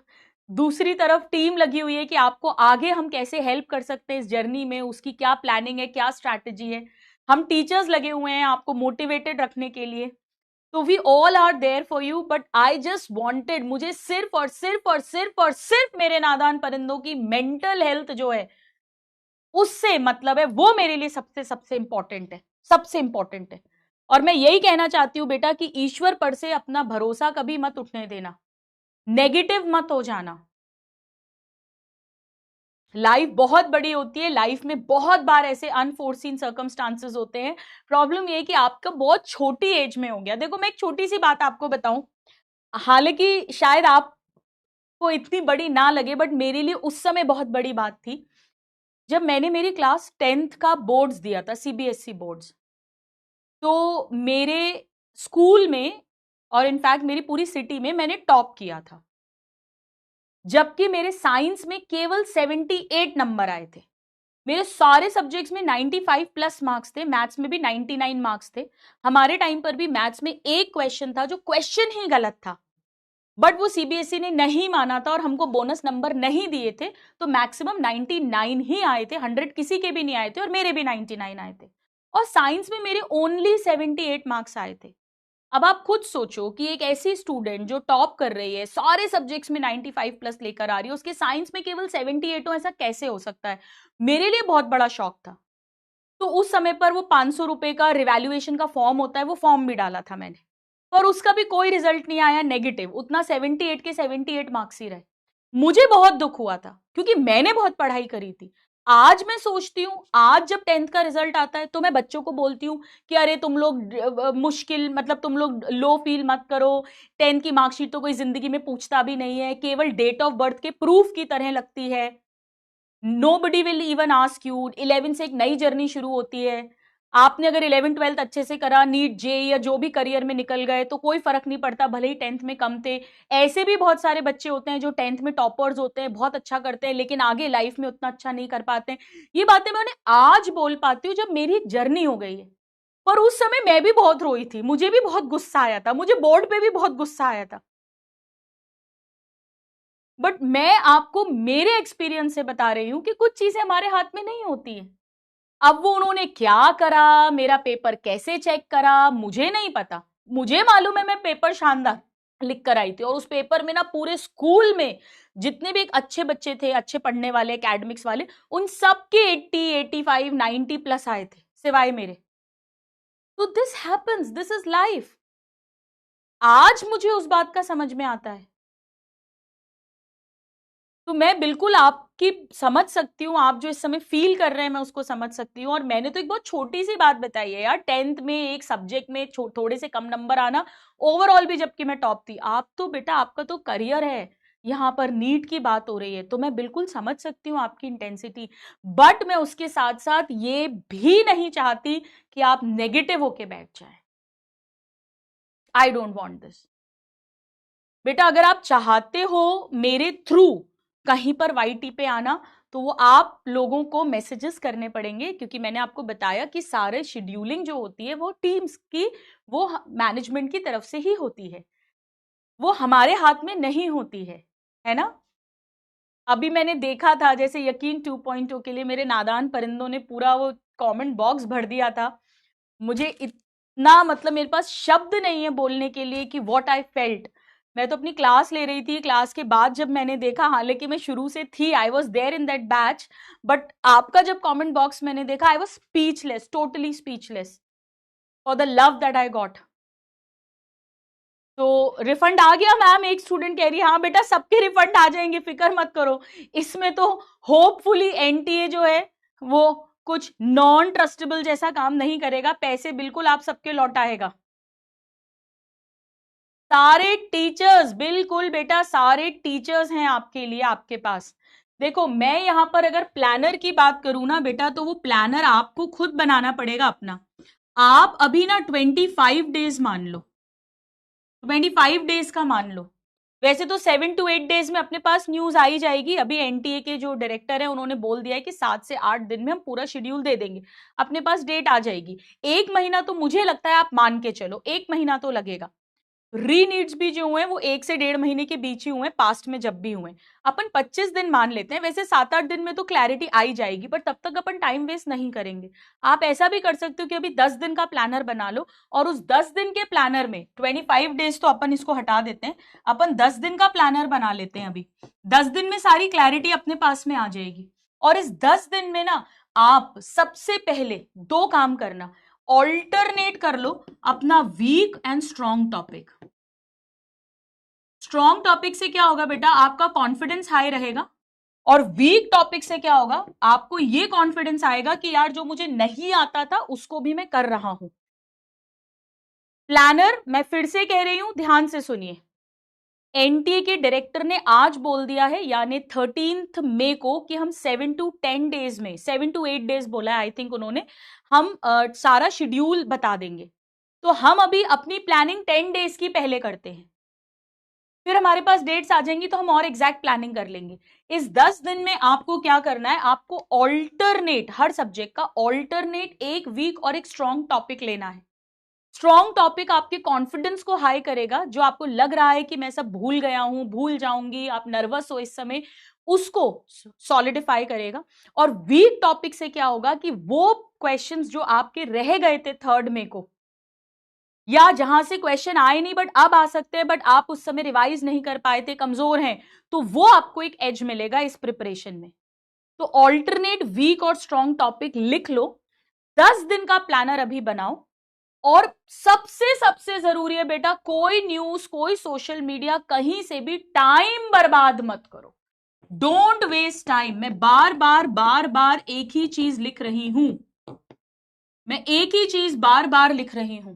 दूसरी तरफ टीम लगी हुई है कि आपको आगे हम कैसे हेल्प कर सकते हैं इस जर्नी में, उसकी क्या प्लानिंग है, क्या स्ट्रैटेजी है। हम टीचर्स लगे हुए हैं आपको मोटिवेटेड रखने के लिए। तो we all are there for you, but I just wanted, मुझे सिर्फ और सिर्फ और सिर्फ और सिर्फ मेरे नादान परिंदों की मेंटल हेल्थ जो है उससे मतलब है, वो मेरे लिए सबसे सबसे इंपॉर्टेंट है, सबसे इंपॉर्टेंट है। और मैं यही कहना चाहती हूं बेटा कि ईश्वर पर से अपना भरोसा कभी मत उठने देना, नेगेटिव मत हो जाना। लाइफ बहुत बड़ी होती है, लाइफ में बहुत बार ऐसे अनफोर्सीन सर्कमस्टांसेस होते हैं। प्रॉब्लम ये है कि आपका बहुत छोटी एज में हो गया। देखो मैं एक छोटी सी बात आपको बताऊं, हालांकि शायद आपको इतनी बड़ी ना लगे, बट मेरे लिए उस समय बहुत बड़ी बात थी जब मैंने मेरी क्लास 10th का बोर्ड्स दिया था, सीबीएसई बोर्ड्स। तो मेरे स्कूल में और इनफैक्ट मेरी पूरी सिटी में मैंने टॉप किया था, जबकि मेरे साइंस में केवल 78 नंबर आए थे। मेरे सारे सब्जेक्ट्स में 95 प्लस मार्क्स थे, मैथ्स में भी 99 मार्क्स थे। हमारे टाइम पर भी मैथ्स में एक क्वेश्चन था जो क्वेश्चन ही गलत था, बट वो सीबीएसई ने नहीं माना था और हमको बोनस नंबर नहीं दिए थे, तो मैक्सिमम 99 ही आए थे, 100 किसी के भी नहीं आए थे और मेरे भी 99 आए थे। और साइंस में मेरे ओनली 78 मार्क्स आए थे। अब आप खुद सोचो कि एक ऐसी स्टूडेंट जो टॉप कर रही है, सारे सब्जेक्ट्स में 95 प्लस लेकर आ रही है, उसके साइंस में केवल 78 हो, ऐसा कैसे हो सकता है? मेरे लिए बहुत बड़ा शॉक था। तो उस समय पर वो 500 रुपए का रिवैल्यूएशन का फॉर्म होता है, वो फॉर्म भी डाला था मैंने, पर उसका भी कोई रिजल्ट नहीं आया, नेगेटिव, उतना 78 के 78 मार्क्स ही रहे। मुझे बहुत दुख हुआ था क्योंकि मैंने बहुत पढ़ाई करी थी। आज मैं सोचती हूँ, आज जब 10th का रिजल्ट आता है तो मैं बच्चों को बोलती हूँ कि अरे तुम लोग मुश्किल, मतलब तुम लोग लो फील मत करो, 10th की मार्कशीट तो कोई जिंदगी में पूछता भी नहीं है, केवल डेट ऑफ बर्थ के प्रूफ की तरह लगती है, nobody will even ask you. 11 से एक नई जर्नी शुरू होती है। आपने अगर 11 12th अच्छे से करा, नीट जे या जो भी करियर में निकल गए तो कोई फर्क नहीं पड़ता, भले ही 10th में कम थे। ऐसे भी बहुत सारे बच्चे होते हैं जो 10th में टॉपर्स होते हैं, बहुत अच्छा करते हैं, लेकिन आगे लाइफ में उतना अच्छा नहीं कर पाते। ये बातें मैं उन्हें आज बोल पाती हूँ जब मेरी एक जर्नी हो गई है, पर उस समय मैं भी बहुत रोई थी, मुझे भी बहुत गुस्सा आया था, मुझे बोर्ड पे भी बहुत गुस्सा आया था। बट मैं आपको मेरे एक्सपीरियंस से बता रही हूं कि कुछ चीजें हमारे हाथ में नहीं होती है। अब वो उन्होंने क्या करा, मेरा पेपर कैसे चेक करा, मुझे नहीं पता। मुझे मालूम है मैं पेपर शानदार लिख कर आई थी, और उस पेपर में ना पूरे स्कूल में जितने भी एक अच्छे बच्चे थे, अच्छे पढ़ने वाले, एकेडमिक्स वाले, उन सबके 80 85 90 प्लस आए थे, सिवाय मेरे। तो this happens, this is life. आज मुझे उस बात का समझ में आता है। तो मैं बिल्कुल आपकी समझ सकती हूँ, आप जो इस समय फील कर रहे हैं मैं उसको समझ सकती हूँ। और मैंने तो एक बहुत छोटी सी बात बताई है यार, 10th में एक सब्जेक्ट में थोड़े से कम नंबर आना, ओवरऑल भी जबकि मैं टॉप थी। आप तो बेटा, आपका तो करियर है, यहाँ पर नीट की बात हो रही है, तो मैं बिल्कुल समझ सकती हूँ आपकी इंटेंसिटी। बट मैं उसके साथ साथ ये भी नहीं चाहती कि आप नेगेटिव होके बैठ जाए। I don't want this. बेटा अगर आप चाहते हो मेरे थ्रू कहीं पर वाईटी पे आना, तो वो आप लोगों को मैसेजेस करने पड़ेंगे, क्योंकि मैंने आपको बताया कि सारे शेड्यूलिंग जो होती है वो टीम्स की, वो मैनेजमेंट की तरफ से ही होती है, वो हमारे हाथ में नहीं होती है ना। अभी मैंने देखा था जैसे यकीन 2.0 के लिए मेरे नादान परिंदों ने पूरा वो कमेंट बॉक्स भर दिया था। मुझे इतना, मतलब मेरे पास शब्द नहीं है बोलने के लिए कि व्हाट आई फेल्ट। मैं तो अपनी क्लास ले रही थी, क्लास के बाद जब मैंने देखा, हालांकि मैं शुरू से थी, I was there in that batch, but आपका जब कमेंट बॉक्स मैंने देखा, I was speechless, totally speechless for the love that I got. तो रिफंड आ गया मैम, एक स्टूडेंट कह रही है हाँ बेटा सबके रिफंड आ जाएंगे, फिक्र मत करो। इसमें तो होपफुली एनटीए जो है वो कुछ नॉन ट्रस्टेबल जैसा काम नहीं करेगा, पैसे बिल्कुल आप सबके लौटाएगा। सारे टीचर्स, बिल्कुल बेटा सारे टीचर्स हैं आपके लिए, आपके पास। देखो मैं यहां पर अगर प्लानर की बात करूं ना बेटा, तो वो प्लानर आपको खुद बनाना पड़ेगा अपना। आप अभी ना 25 डेज मान लो, 25 डेज का मान लो। वैसे तो 7 to 8 डेज में अपने पास न्यूज आ ही जाएगी। अभी एनटीए के जो डायरेक्टर है उन्होंने बोल दिया है कि 7 से 8 दिन में हम पूरा शेड्यूल दे देंगे, अपने पास डेट आ जाएगी। 1 महीना तो मुझे लगता है आप मान के चलो, 1 महीना तो लगेगा। री नीड्स भी जो हुए वो 1 से 1.5 महीने के बीच ही हुए, पास्ट में जब भी हुए। अपन 25 दिन मान लेते हैं, वैसे 7-8 दिन में तो क्लैरिटी आ ही जाएगी, पर तब तक अपन टाइम वेस्ट नहीं करेंगे। आप ऐसा भी कर सकते हो कि अभी 10 दिन का प्लानर बना लो, और उस 10 दिन के प्लानर में 25 डेज तो अपन इसको हटा देते हैं, अपन 10 दिन का प्लानर बना लेते हैं। अभी 10 दिन में सारी क्लैरिटी अपने पास में आ जाएगी। और इस 10 दिन में ना आप सबसे पहले 2 काम करना, ऑल्टरनेट कर लो अपना weak and strong topic. Strong topic से क्या होगा बेटा, आपका कॉन्फिडेंस हाई रहेगा, और वीक टॉपिक से क्या होगा, आपको ये कॉन्फिडेंस आएगा कि यार जो मुझे नहीं आता था उसको भी मैं कर रहा हूं। प्लानर मैं फिर से कह रही हूं, ध्यान से सुनिए। एनटीए के डायरेक्टर ने आज बोल दिया है, यानी 13 मई को, कि हम 7 to 10 डेज में, 7 to 8 डेज बोला है आई थिंक उन्होंने, हम सारा शेड्यूल बता देंगे। तो हम अभी अपनी प्लानिंग 10 डेज की पहले करते हैं, फिर हमारे पास डेट्स आ जाएंगी तो हम और एग्जैक्ट प्लानिंग कर लेंगे। इस 10 दिन में आपको क्या करना है, आपको ऑल्टरनेट, हर सब्जेक्ट का ऑल्टरनेट एक वीक और एक स्ट्रॉन्ग टॉपिक लेना है। स्ट्रॉन्ग टॉपिक आपके कॉन्फिडेंस को हाई करेगा, जो आपको लग रहा है कि मैं सब भूल गया हूं, भूल जाऊंगी, आप नर्वस हो इस समय, उसको सॉलिडिफाई करेगा। और वीक टॉपिक से क्या होगा कि वो क्वेश्चंस जो आपके रह गए थे 3 मई को, या जहां से क्वेश्चन आए नहीं बट अब आ सकते हैं, बट आप उस समय रिवाइज नहीं कर पाए थे, कमजोर हैं, तो वो आपको एक एज मिलेगा इस प्रिपरेशन में। तो ऑल्टरनेट वीक और स्ट्रॉन्ग टॉपिक लिख लो, 10 दिन का प्लानर अभी बनाओ। और सबसे सबसे जरूरी है बेटा, कोई न्यूज, कोई सोशल मीडिया, कहीं से भी टाइम बर्बाद मत करो। Don't waste time. मैं बार बार एक ही चीज लिख रही हूं, मैं एक ही चीज बार बार लिख रही हूं,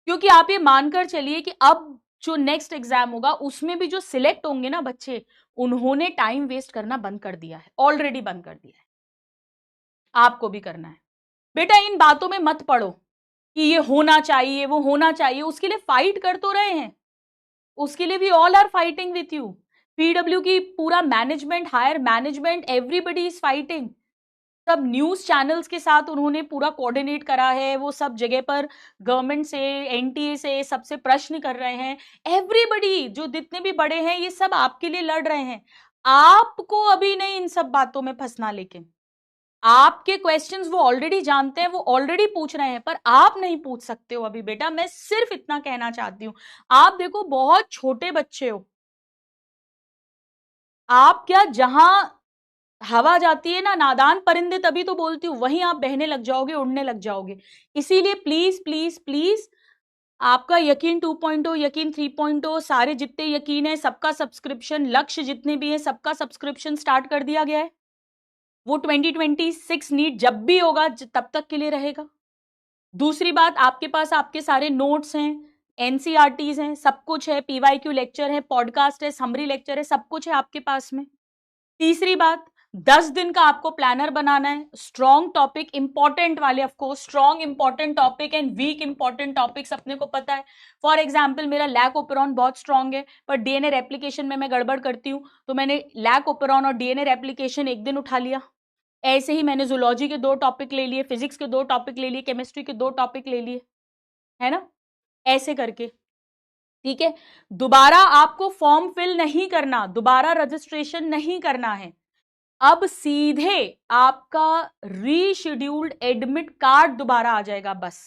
क्योंकि आप ये मानकर चलिए कि अब जो नेक्स्ट एग्जाम होगा उसमें भी जो सिलेक्ट होंगे ना बच्चे, उन्होंने टाइम वेस्ट करना बंद कर दिया है, ऑलरेडी बंद कर दिया है। आपको भी करना है बेटा। इन बातों में मत पड़ो कि ये होना चाहिए, वो होना चाहिए, उसके लिए फाइट कर तो रहे हैं, उसके लिए भी all are fighting with you. PW की पूरा management, higher management, everybody is fighting. सब न्यूज चैनल्स के साथ उन्होंने पूरा कोऑर्डिनेट करा है, वो सब जगह पर गवर्नमेंट से, एनटीए से, सबसे प्रश्न कर रहे हैं। एवरीबडी, जो जितने भी बड़े हैं, ये सब आपके लिए लड़ रहे हैं। आपको अभी नहीं इन सब बातों में फंसना, लेकिन आपके क्वेश्चंस वो ऑलरेडी जानते हैं, वो ऑलरेडी पूछ रहे हैं, पर आप नहीं पूछ सकते हो अभी बेटा। मैं सिर्फ इतना कहना चाहती हूं, आप देखो बहुत छोटे बच्चे हो, आप क्या, जहां हवा जाती है ना, नादान परिंदे तभी तो बोलती हूँ, वहीं आप बहने लग जाओगे, उड़ने लग जाओगे। इसीलिए प्लीज प्लीज प्लीज, आपका यकीन 2.0, यकीन 3.0, सारे जितने यकीन है सबका सब्सक्रिप्शन, लक्ष्य जितने भी है सबका सब्सक्रिप्शन स्टार्ट कर दिया गया है। वो 2026 नीट जब भी होगा तब तक के लिए रहेगा। दूसरी बात, आपके पास आपके सारे नोट्स हैं, एनसीईआरटीज हैं, सब कुछ है, पीवाईक्यू लेक्चर है, पॉडकास्ट है, समरी लेक्चर है, सब कुछ है आपके पास में। तीसरी बात, 10 दिन का आपको प्लानर बनाना है, स्ट्रॉन्ग टॉपिक, इंपॉर्टेंट वाले, of course strong important topic and weak important topics अपने को पता है। फॉर एग्जांपल, मेरा लैक ओपेरॉन बहुत स्ट्रॉन्ग है, पर डीएनए रेप्लिकेशन में मैं गड़बड़ करती हूं, तो मैंने लैक ओपेरॉन और डीएनए रेप्लिकेशन एक दिन उठा लिया। ऐसे ही मैंने जूलॉजी के 2 टॉपिक ले लिए, फिजिक्स के 2 टॉपिक ले लिए, केमिस्ट्री के 2 टॉपिक ले लिए, है ना, ऐसे करके। ठीक है, दोबारा आपको फॉर्म फिल नहीं करना, दोबारा रजिस्ट्रेशन नहीं करना है। अब सीधे आपका रीशेड्यूल्ड एडमिट कार्ड दोबारा आ जाएगा बस।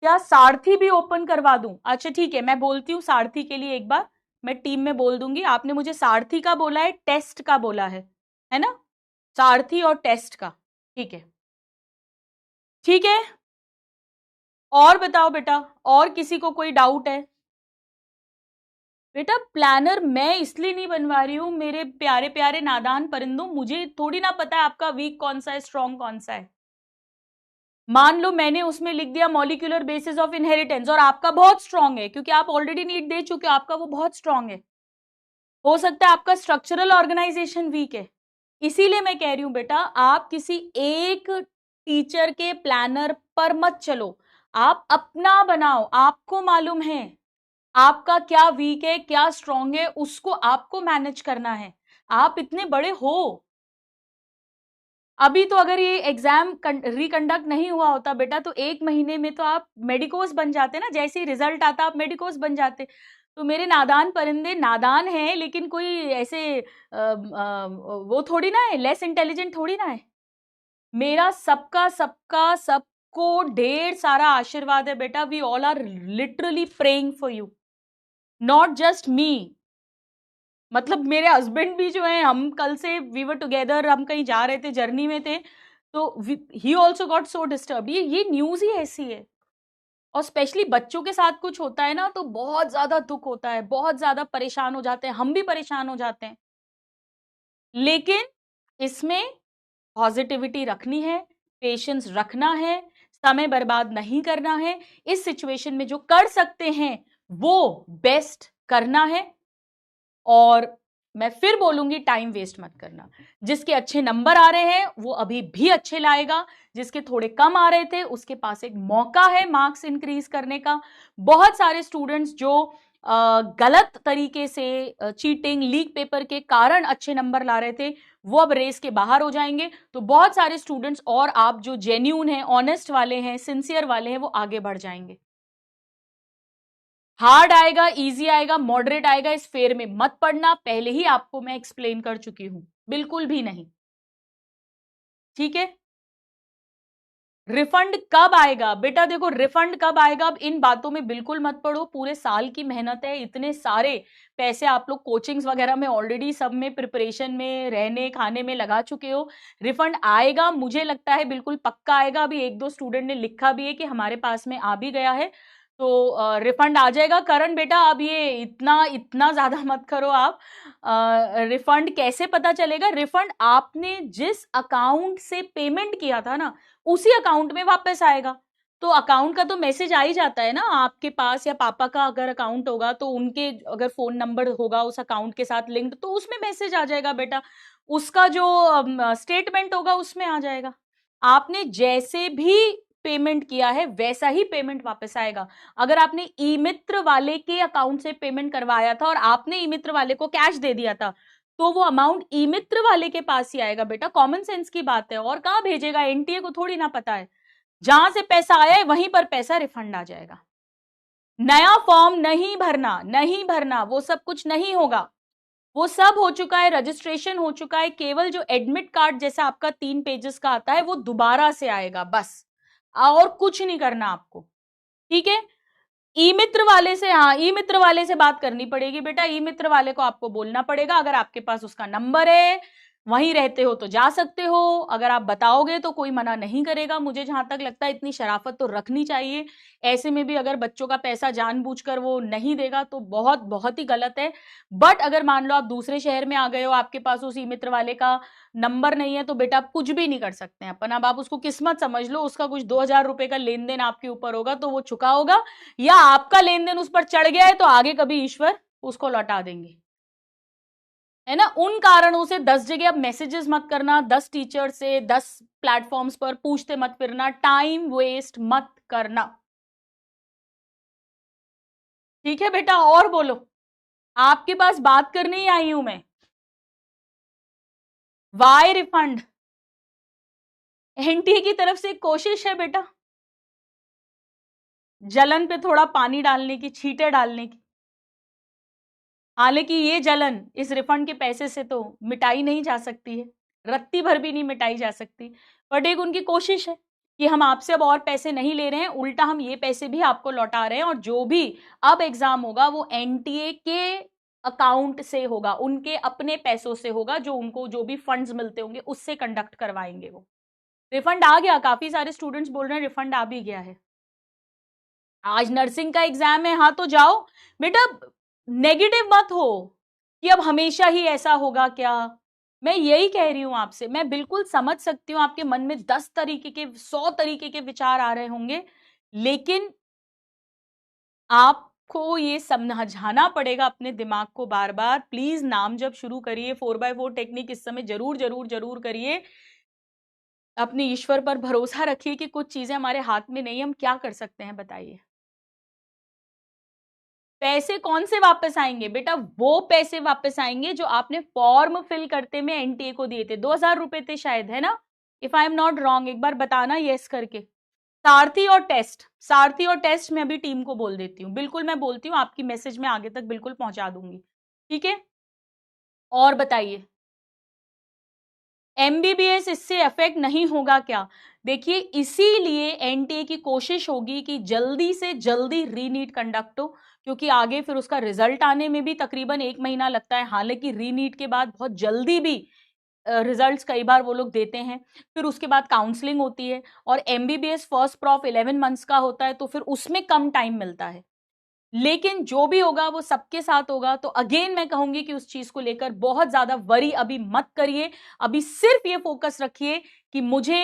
क्या सारथी भी ओपन करवा दूं? अच्छा ठीक है, मैं बोलती हूँ सारथी के लिए एक बार, मैं टीम में बोल दूंगी। आपने मुझे सारथी का बोला है, टेस्ट का बोला है ना, सारथी और टेस्ट का, ठीक है, ठीक है। और बताओ बेटा, और किसी को कोई डाउट है? बेटा प्लानर मैं इसलिए नहीं बनवा रही हूं मेरे प्यारे प्यारे नादान परिंदों, मुझे थोड़ी ना पता है आपका वीक कौन सा है, स्ट्रॉन्ग कौन सा है। मान लो मैंने उसमें लिख दिया मॉलिक्यूलर बेसिस ऑफ इनहेरिटेंस, और आपका बहुत स्ट्रॉन्ग है, क्योंकि आप ऑलरेडी नीट दे चुके हो, आपका वो बहुत स्ट्रॉन्ग है। हो सकता है आपका स्ट्रक्चरल ऑर्गेनाइजेशन वीक है। इसीलिए मैं कह रही हूं बेटा, आप किसी एक टीचर के प्लानर पर मत चलो, आप अपना बनाओ। आपको मालूम है आपका क्या वीक है, क्या स्ट्रांग है, उसको आपको मैनेज करना है। आप इतने बड़े हो। अभी तो अगर ये एग्जाम रिकंडक्ट नहीं हुआ होता बेटा, तो 1 महीने में तो आप मेडिकोस बन जाते ना, जैसे ही रिजल्ट आता आप मेडिकोस बन जाते। तो मेरे नादान परिंदे नादान हैं, लेकिन कोई ऐसे वो थोड़ी ना है, लेस इंटेलिजेंट थोड़ी ना है। मेरा सबका सबका सबको ढेर सारा आशीर्वाद है बेटा। We all are literally praying for you, not just me. मतलब मेरे हस्बैंड भी जो है, हम कल से वी वर टुगेदर, हम कहीं जा रहे थे, जर्नी में थे, तो he also got so disturb. ये न्यूज ही ऐसी है। और स्पेशली बच्चों के साथ कुछ होता है ना, तो बहुत ज्यादा दुख होता है, बहुत ज्यादा परेशान हो जाते हैं, हम भी परेशान हो जाते हैं। लेकिन इसमें पॉजिटिविटी रखनी है, पेशेंस रखना है, समय बर्बाद नहीं करना है। इस सिचुएशन में जो कर सकते हैं वो बेस्ट करना है। और मैं फिर बोलूंगी, टाइम वेस्ट मत करना। जिसके अच्छे नंबर आ रहे हैं वो अभी भी अच्छे लाएगा, जिसके थोड़े कम आ रहे थे उसके पास एक मौका है मार्क्स इंक्रीज करने का। बहुत सारे स्टूडेंट्स जो गलत तरीके से चीटिंग, लीक पेपर के कारण अच्छे नंबर ला रहे थे, वो अब रेस के बाहर हो जाएंगे। तो बहुत सारे स्टूडेंट्स और आप जो जेन्यून हैं, ऑनेस्ट वाले हैं, सिंसियर वाले हैं, वो आगे बढ़ जाएंगे। हार्ड आएगा, इजी आएगा, मॉडरेट आएगा, इस फेर में मत पड़ना। पहले ही आपको मैं एक्सप्लेन कर चुकी हूं, बिल्कुल भी नहीं। ठीक है। रिफंड कब आएगा बेटा? देखो, रिफंड कब आएगा, अब इन बातों में बिल्कुल मत पड़ो। पूरे साल की मेहनत है, इतने सारे पैसे आप लोग कोचिंग्स वगैरह में ऑलरेडी सब में प्रिपरेशन में, रहने खाने में लगा चुके हो। रिफंड आएगा, मुझे लगता है बिल्कुल पक्का आएगा। अभी 1-2 स्टूडेंट ने लिखा भी है कि हमारे पास में आ भी गया है, तो रिफंड आ जाएगा। करण बेटा, अब ये इतना इतना ज्यादा मत करो आप। रिफंड कैसे पता चलेगा? रिफंड आपने जिस अकाउंट से पेमेंट किया था ना, उसी अकाउंट में वापस आएगा। तो अकाउंट का तो मैसेज आ ही जाता है ना आपके पास, या पापा का अगर अकाउंट होगा तो उनके अगर फोन नंबर होगा उस अकाउंट के साथ लिंक्ड, तो उसमें मैसेज आ जाएगा बेटा। उसका जो स्टेटमेंट होगा उसमें आ जाएगा। आपने जैसे भी पेमेंट किया है वैसा ही पेमेंट वापस आएगा। अगर आपने ई मित्र वाले के अकाउंट से पेमेंट करवाया था और आपने ई मित्र वाले को कैश दे दिया था, तो वो अमाउंट ई मित्र वाले के पास ही आएगा बेटा। कॉमन सेंस की बात है। और कहां भेजेगा? एनटीए को थोड़ी ना पता है। जहां से पैसा आया है वहीं पर पैसा रिफंड आ जाएगा। नया फॉर्म नहीं भरना, नहीं भरना, वो सब कुछ नहीं होगा। वो सब हो चुका है, रजिस्ट्रेशन हो चुका है। केवल जो एडमिट कार्ड जैसा आपका 3 पेजेस का आता है वो दोबारा से आएगा, बस। और कुछ नहीं करना आपको। ठीक है। ई मित्र वाले से, हाँ, ई मित्र वाले से बात करनी पड़ेगी बेटा। ई मित्र वाले को आपको बोलना पड़ेगा। अगर आपके पास उसका नंबर है, वहीं रहते हो तो जा सकते हो। अगर आप बताओगे तो कोई मना नहीं करेगा। मुझे जहां तक लगता है इतनी शराफत तो रखनी चाहिए। ऐसे में भी अगर बच्चों का पैसा जानबूझकर वो नहीं देगा तो बहुत बहुत ही गलत है। बट अगर मान लो आप दूसरे शहर में आ गए हो, आपके पास उस ई मित्र वाले का नंबर नहीं है, तो बेटा आप कुछ भी नहीं कर सकते हैं अपन। अब आप उसको किस्मत समझ लो। उसका कुछ 2,000 रुपए का लेन देन आपके ऊपर होगा तो वो चुका होगा, या आपका लेन देन उस पर चढ़ गया है तो आगे कभी ईश्वर उसको लौटा देंगे, है ना। उन कारणों से 10 जगह अब मैसेजेस मत करना, 10 टीचर से 10 प्लेटफॉर्म्स पर पूछते मत फिरना, टाइम वेस्ट मत करना। ठीक है बेटा, और बोलो। आपके पास बात करने ही आई हूं मैं। Y refund? एनटीए की तरफ से कोशिश है बेटा, जलन पे थोड़ा पानी डालने की, छींटे डालने की। हालांकि ये जलन इस रिफंड के पैसे से तो मिटाई नहीं जा सकती है, रत्ती भर भी नहीं मिटाई जा सकती। बट एक उनकी कोशिश है कि हम आपसे अब और पैसे नहीं ले रहे हैं, उल्टा हम ये पैसे भी आपको लौटा रहे हैं। और जो भी अब एग्जाम होगा वो एनटीए के अकाउंट से होगा, उनके अपने पैसों से होगा, जो उनको जो भी फंड्स मिलते होंगे उससे कंडक्ट करवाएंगे वो। रिफंड आ गया, काफी सारे स्टूडेंट्स बोल रहे हैं रिफंड आ भी गया है। आज नर्सिंग का एग्जाम है, हाँ तो जाओ बेटा। नेगेटिव मत हो कि अब हमेशा ही ऐसा होगा क्या। मैं यही कह रही हूं आपसे। मैं बिल्कुल समझ सकती हूँ आपके मन में 10 तरीके के, 100 तरीके के विचार आ रहे होंगे, लेकिन आपको ये समझाना पड़ेगा अपने दिमाग को बार बार। प्लीज, नाम जब शुरू करिए 4x4 टेक्निक इस समय जरूर जरूर जरूर करिए। अपने ईश्वर पर भरोसा रखिए कि कुछ चीजें हमारे हाथ में नहीं, हम क्या कर सकते हैं बताइए। पैसे कौन से वापस आएंगे बेटा? वो पैसे वापस आएंगे जो आपने फॉर्म फिल करते में एनटीए को दिए थे। 2,000 रुपए थे शायद, है ना? If I am not wrong, एक बार बताना यस करके। सारथी और टेस्ट मैं अभी टीम को बोल देती हूँ, बिल्कुल मैं बोलती हूँ, आपकी मैसेज में आगे तक बिल्कुल पहुंचा दूंगी, ठीक है? और बताइए, एमबीबीएस इससे अफेक्ट नहीं होगा क्या? देखिए, इसीलिए एनटीए की कोशिश होगी कि जल्दी से जल्दी रीनीट कंडक्ट हो, क्योंकि आगे फिर उसका रिजल्ट आने में भी तकरीबन 1 महीना लगता है। हालांकि रीनीट के बाद बहुत जल्दी भी रिजल्ट्स कई बार वो लोग देते हैं, फिर उसके बाद काउंसलिंग होती है, और एमबीबीएस फर्स्ट प्रॉफ 11 मंथ्स का होता है, तो फिर उसमें कम टाइम मिलता है। लेकिन जो भी होगा वो सबके साथ होगा। तो अगेन मैं कहूंगी कि उस चीज को लेकर बहुत ज्यादा वरी अभी मत करिए। अभी सिर्फ ये फोकस रखिए कि मुझे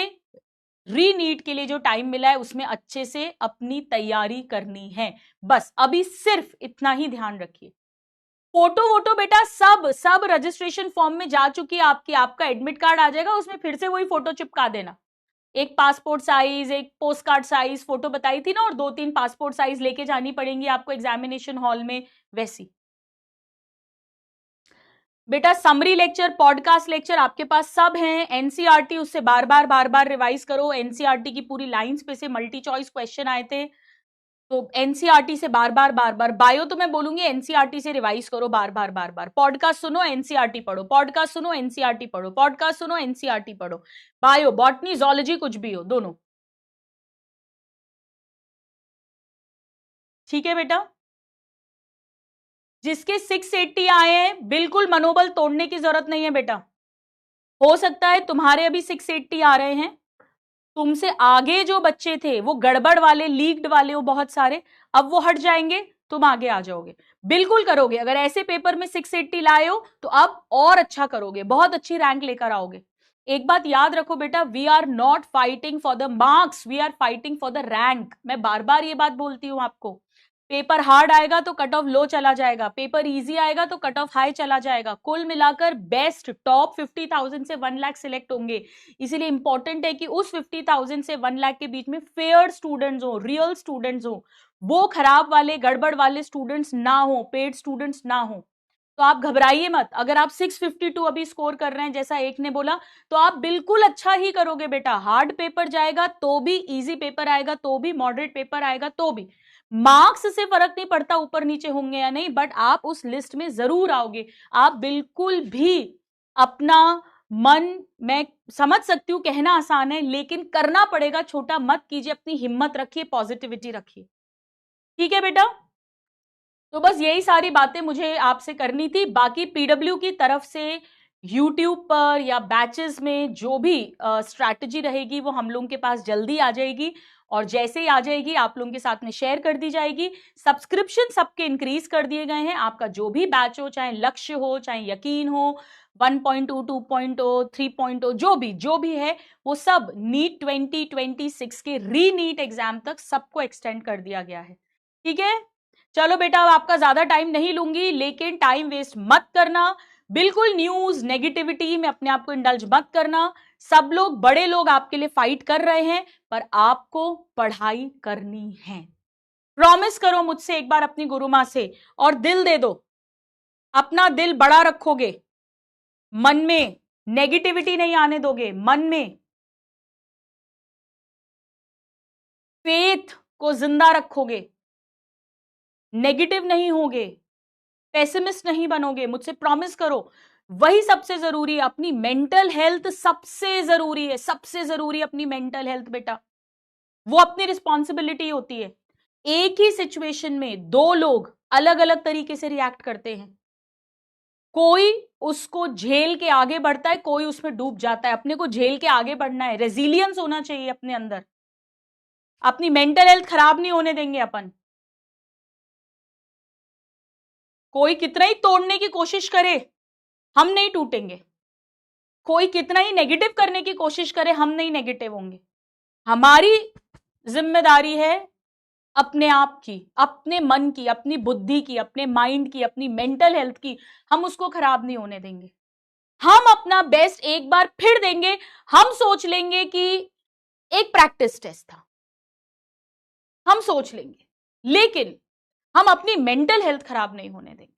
रीनीट के लिए जो टाइम मिला है उसमें अच्छे से अपनी तैयारी करनी है, बस अभी सिर्फ इतना ही ध्यान रखिए। फोटो वोटो बेटा सब रजिस्ट्रेशन फॉर्म में जा चुकी है आपकी। आपका एडमिट कार्ड आ जाएगा, उसमें फिर से वही फोटो चिपका देना। एक पासपोर्ट साइज, एक पोस्ट कार्ड साइज फोटो बताई थी ना, और 2-3 पासपोर्ट साइज लेके जानी पड़ेंगी आपको एग्जामिनेशन हॉल में, वैसी। बेटा समरी लेक्चर, पॉडकास्ट लेक्चर आपके पास सब हैं। एनसीईआरटी उससे बार बार रिवाइज करो। एनसीईआरटी की पूरी लाइंस पे से मल्टी चॉइस क्वेश्चन आए थे, तो एनसीईआरटी से बार बार बायो तो मैं बोलूंगी एनसीईआरटी से रिवाइज करो बार बार। पॉडकास्ट सुनो, एनसीईआरटी पढ़ो, पॉडकास्ट सुनो, एनसीईआरटी पढ़ो, पॉडकास्ट सुनो, एनसीईआरटी पढ़ो। बायो, बॉटनी, जोलॉजी, कुछ भी हो, दोनों। ठीक है बेटा? जिसके 680 आए हैं, बिल्कुल मनोबल तोड़ने की जरूरत नहीं है बेटा। हो सकता है तुम्हारे अभी 680 आ रहे हैं, तुमसे आगे जो बच्चे थे वो गड़बड़ वाले, लीक्ड वाले वो बहुत सारे, अब वो हट जाएंगे, तुम आगे आ जाओगे। बिल्कुल करोगे, अगर ऐसे पेपर में 680 लाए हो तो अब और अच्छा करोगे, बहुत अच्छी रैंक लेकर आओगे। एक बात याद रखो बेटा, we are not fighting for the marks, we are fighting for the rank. मैं बार बार ये बात बोलती हूं आपको। पेपर हार्ड आएगा तो कट ऑफ लो चला जाएगा, पेपर इजी आएगा तो कट ऑफ हाई चला जाएगा। कुल मिलाकर बेस्ट टॉप 50,000 से 1 लाख सिलेक्ट होंगे। इसीलिए इंपॉर्टेंट है कि उस 50,000 से 1 लाख के बीच में फेयर स्टूडेंट्स हो, रियल स्टूडेंट्स हो, वो खराब वाले, गड़बड़ वाले स्टूडेंट्स ना हो, पेड स्टूडेंट्स ना हो। तो आप घबराइए मत। अगर आप 652 अभी स्कोर कर रहे हैं जैसा एक ने बोला, तो आप बिल्कुल अच्छा ही करोगे बेटा। हार्ड पेपर जाएगा तो भी, इजी पेपर आएगा तो भी, मॉडरेट पेपर आएगा तो भी, मार्क्स से फर्क नहीं पड़ता ऊपर नीचे होंगे या नहीं, बट आप उस लिस्ट में जरूर आओगे। आप बिल्कुल भी अपना मन, मैं समझ सकती हूं कहना आसान है लेकिन करना पड़ेगा, छोटा मत कीजिए, अपनी हिम्मत रखिए, पॉजिटिविटी रखिए। ठीक है बेटा? तो बस यही सारी बातें मुझे आपसे करनी थी। बाकी पीडब्ल्यू की तरफ से यूट्यूब पर या बैचेस में जो भी स्ट्रैटेजी रहेगी वो हम लोगों के पास जल्दी आ जाएगी, और जैसे ही आ जाएगी आप लोगों के साथ में शेयर कर दी जाएगी। सब्सक्रिप्शन सबके इंक्रीज कर दिए गए हैं। आपका जो भी बैच हो, चाहे लक्ष्य हो, चाहे यकीन हो, 1.2, 2.0, 3.0, जो भी है, वो सब नीट 2026 के री नीट एग्जाम तक सबको एक्सटेंड कर दिया गया है। ठीक है? चलो बेटा, अब आपका ज्यादा टाइम नहीं लूंगी, लेकिन टाइम वेस्ट मत करना। बिल्कुल न्यूज नेगेटिविटी में अपने आप को इंडल्ज मत करना। सब लोग, बड़े लोग आपके लिए फाइट कर रहे हैं, पर आपको पढ़ाई करनी है। प्रॉमिस करो मुझसे एक बार अपनी गुरु मां से, और दिल दे दो। अपना दिल बड़ा रखोगे, मन में नेगेटिविटी नहीं आने दोगे, मन में फेथ को जिंदा रखोगे, नेगेटिव नहीं होगे, पेसिमिस्ट नहीं बनोगे। मुझसे प्रॉमिस करो। वही सबसे जरूरी है, अपनी मेंटल हेल्थ सबसे जरूरी है, सबसे जरूरी अपनी मेंटल हेल्थ बेटा। वो अपनी रिस्पॉन्सिबिलिटी होती है। एक ही सिचुएशन में दो लोग अलग अलग तरीके से रिएक्ट करते हैं। कोई उसको झेल के आगे बढ़ता है, कोई उसमें डूब जाता है। अपने को झेल के आगे बढ़ना है, रेजिलियंस होना चाहिए अपने अंदर। अपनी मेंटल हेल्थ खराब नहीं होने देंगे अपन। कोई कितना ही तोड़ने की कोशिश करे, हम नहीं टूटेंगे। कोई कितना ही नेगेटिव करने की कोशिश करे, हम नहीं नेगेटिव होंगे। हमारी जिम्मेदारी है अपने आप की, अपने मन की, अपनी बुद्धि की, अपने माइंड की, अपनी मेंटल हेल्थ की। हम उसको खराब नहीं होने देंगे। हम अपना बेस्ट एक बार फिर देंगे। हम सोच लेंगे कि एक प्रैक्टिस टेस्ट था, हम सोच लेंगे, लेकिन हम अपनी मेंटल हेल्थ खराब नहीं होने देंगे,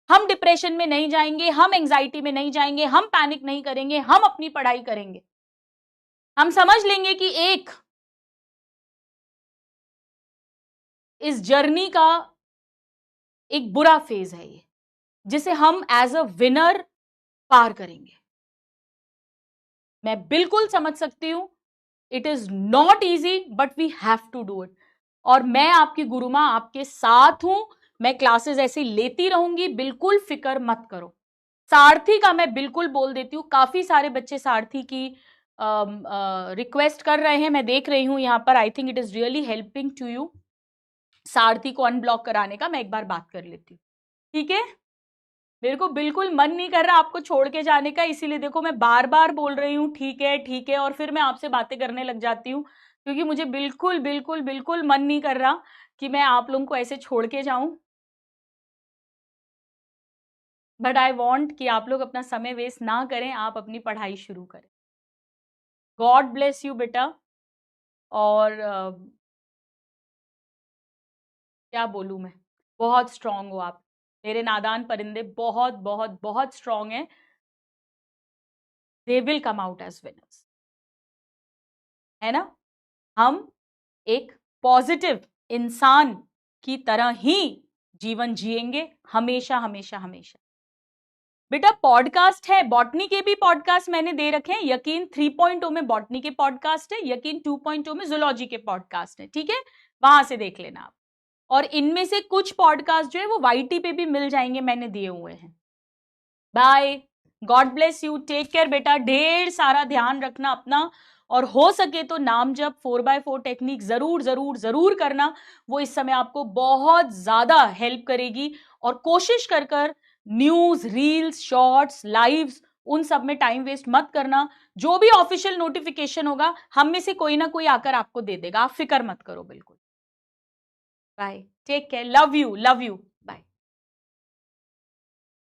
हम डिप्रेशन में नहीं जाएंगे, हम एंजाइटी में नहीं जाएंगे, हम पैनिक नहीं करेंगे, हम अपनी पढ़ाई करेंगे। हम समझ लेंगे कि इस जर्नी का एक बुरा फेज है ये, जिसे हम एज अ विनर पार करेंगे। मैं बिल्कुल समझ सकती हूं, it is not easy but we have to do it. और मैं आपकी गुरु मां आपके साथ हूं, मैं क्लासेस ऐसी लेती रहूंगी, बिल्कुल फिक्र मत करो। सारथी का मैं बिल्कुल बोल देती हूँ, काफी सारे बच्चे सारथी की रिक्वेस्ट कर रहे हैं, मैं देख रही हूं यहाँ पर। I think it is really helping to you. Sarathi को अनब्लॉक कराने का मैं एक बार बात कर लेती हूँ, ठीक है? मेरे को बिल्कुल मन नहीं कर रहा आपको छोड़ के जाने का, इसीलिए देखो मैं बार बार बोल रही हूँ ठीक है ठीक है, और फिर मैं आपसे बातें करने लग जाती हूँ, क्योंकि मुझे बिल्कुल बिल्कुल बिल्कुल मन नहीं कर रहा कि मैं आप लोगों को ऐसे छोड़ के जाऊं। बट आई वॉन्ट कि आप लोग अपना समय वेस्ट ना करें, आप अपनी पढ़ाई शुरू करें। गॉड ब्लेस यू बेटा। और क्या बोलूं मैं, बहुत स्ट्रांग हो आप, मेरे नादान परिंदे बहुत बहुत बहुत स्ट्रांग हैं। They will come out as winners, है ना? हम एक पॉजिटिव इंसान की तरह ही जीवन जिएंगे, हमेशा हमेशा हमेशा। बेटा पॉडकास्ट है, बॉटनी के भी पॉडकास्ट मैंने दे रखे हैं। यकीन 3.0 में बॉटनी के पॉडकास्ट है, यकीन 2.0 में जूलॉजी के पॉडकास्ट है, ठीक है? वहां से देख लेना आप। और इनमें से कुछ पॉडकास्ट जो है वो वाईटी पे भी मिल जाएंगे, मैंने दिए हुए हैं। Bye, God bless you, take care बेटा, ढेर सारा ध्यान रखना अपना, और हो सके तो नाम जब 4x4 टेक्निक जरूर जरूर जरूर करना, वो इस समय आपको बहुत ज्यादा हेल्प करेगी। और कोशिश कर कर न्यूज, रील्स, शॉर्ट्स, लाइव्स, उन सब में टाइम वेस्ट मत करना। जो भी ऑफिशियल नोटिफिकेशन होगा, हम में से कोई ना कोई आकर आपको दे देगा, आप फिक्र मत करो बिल्कुल। Bye, take care, love you love you.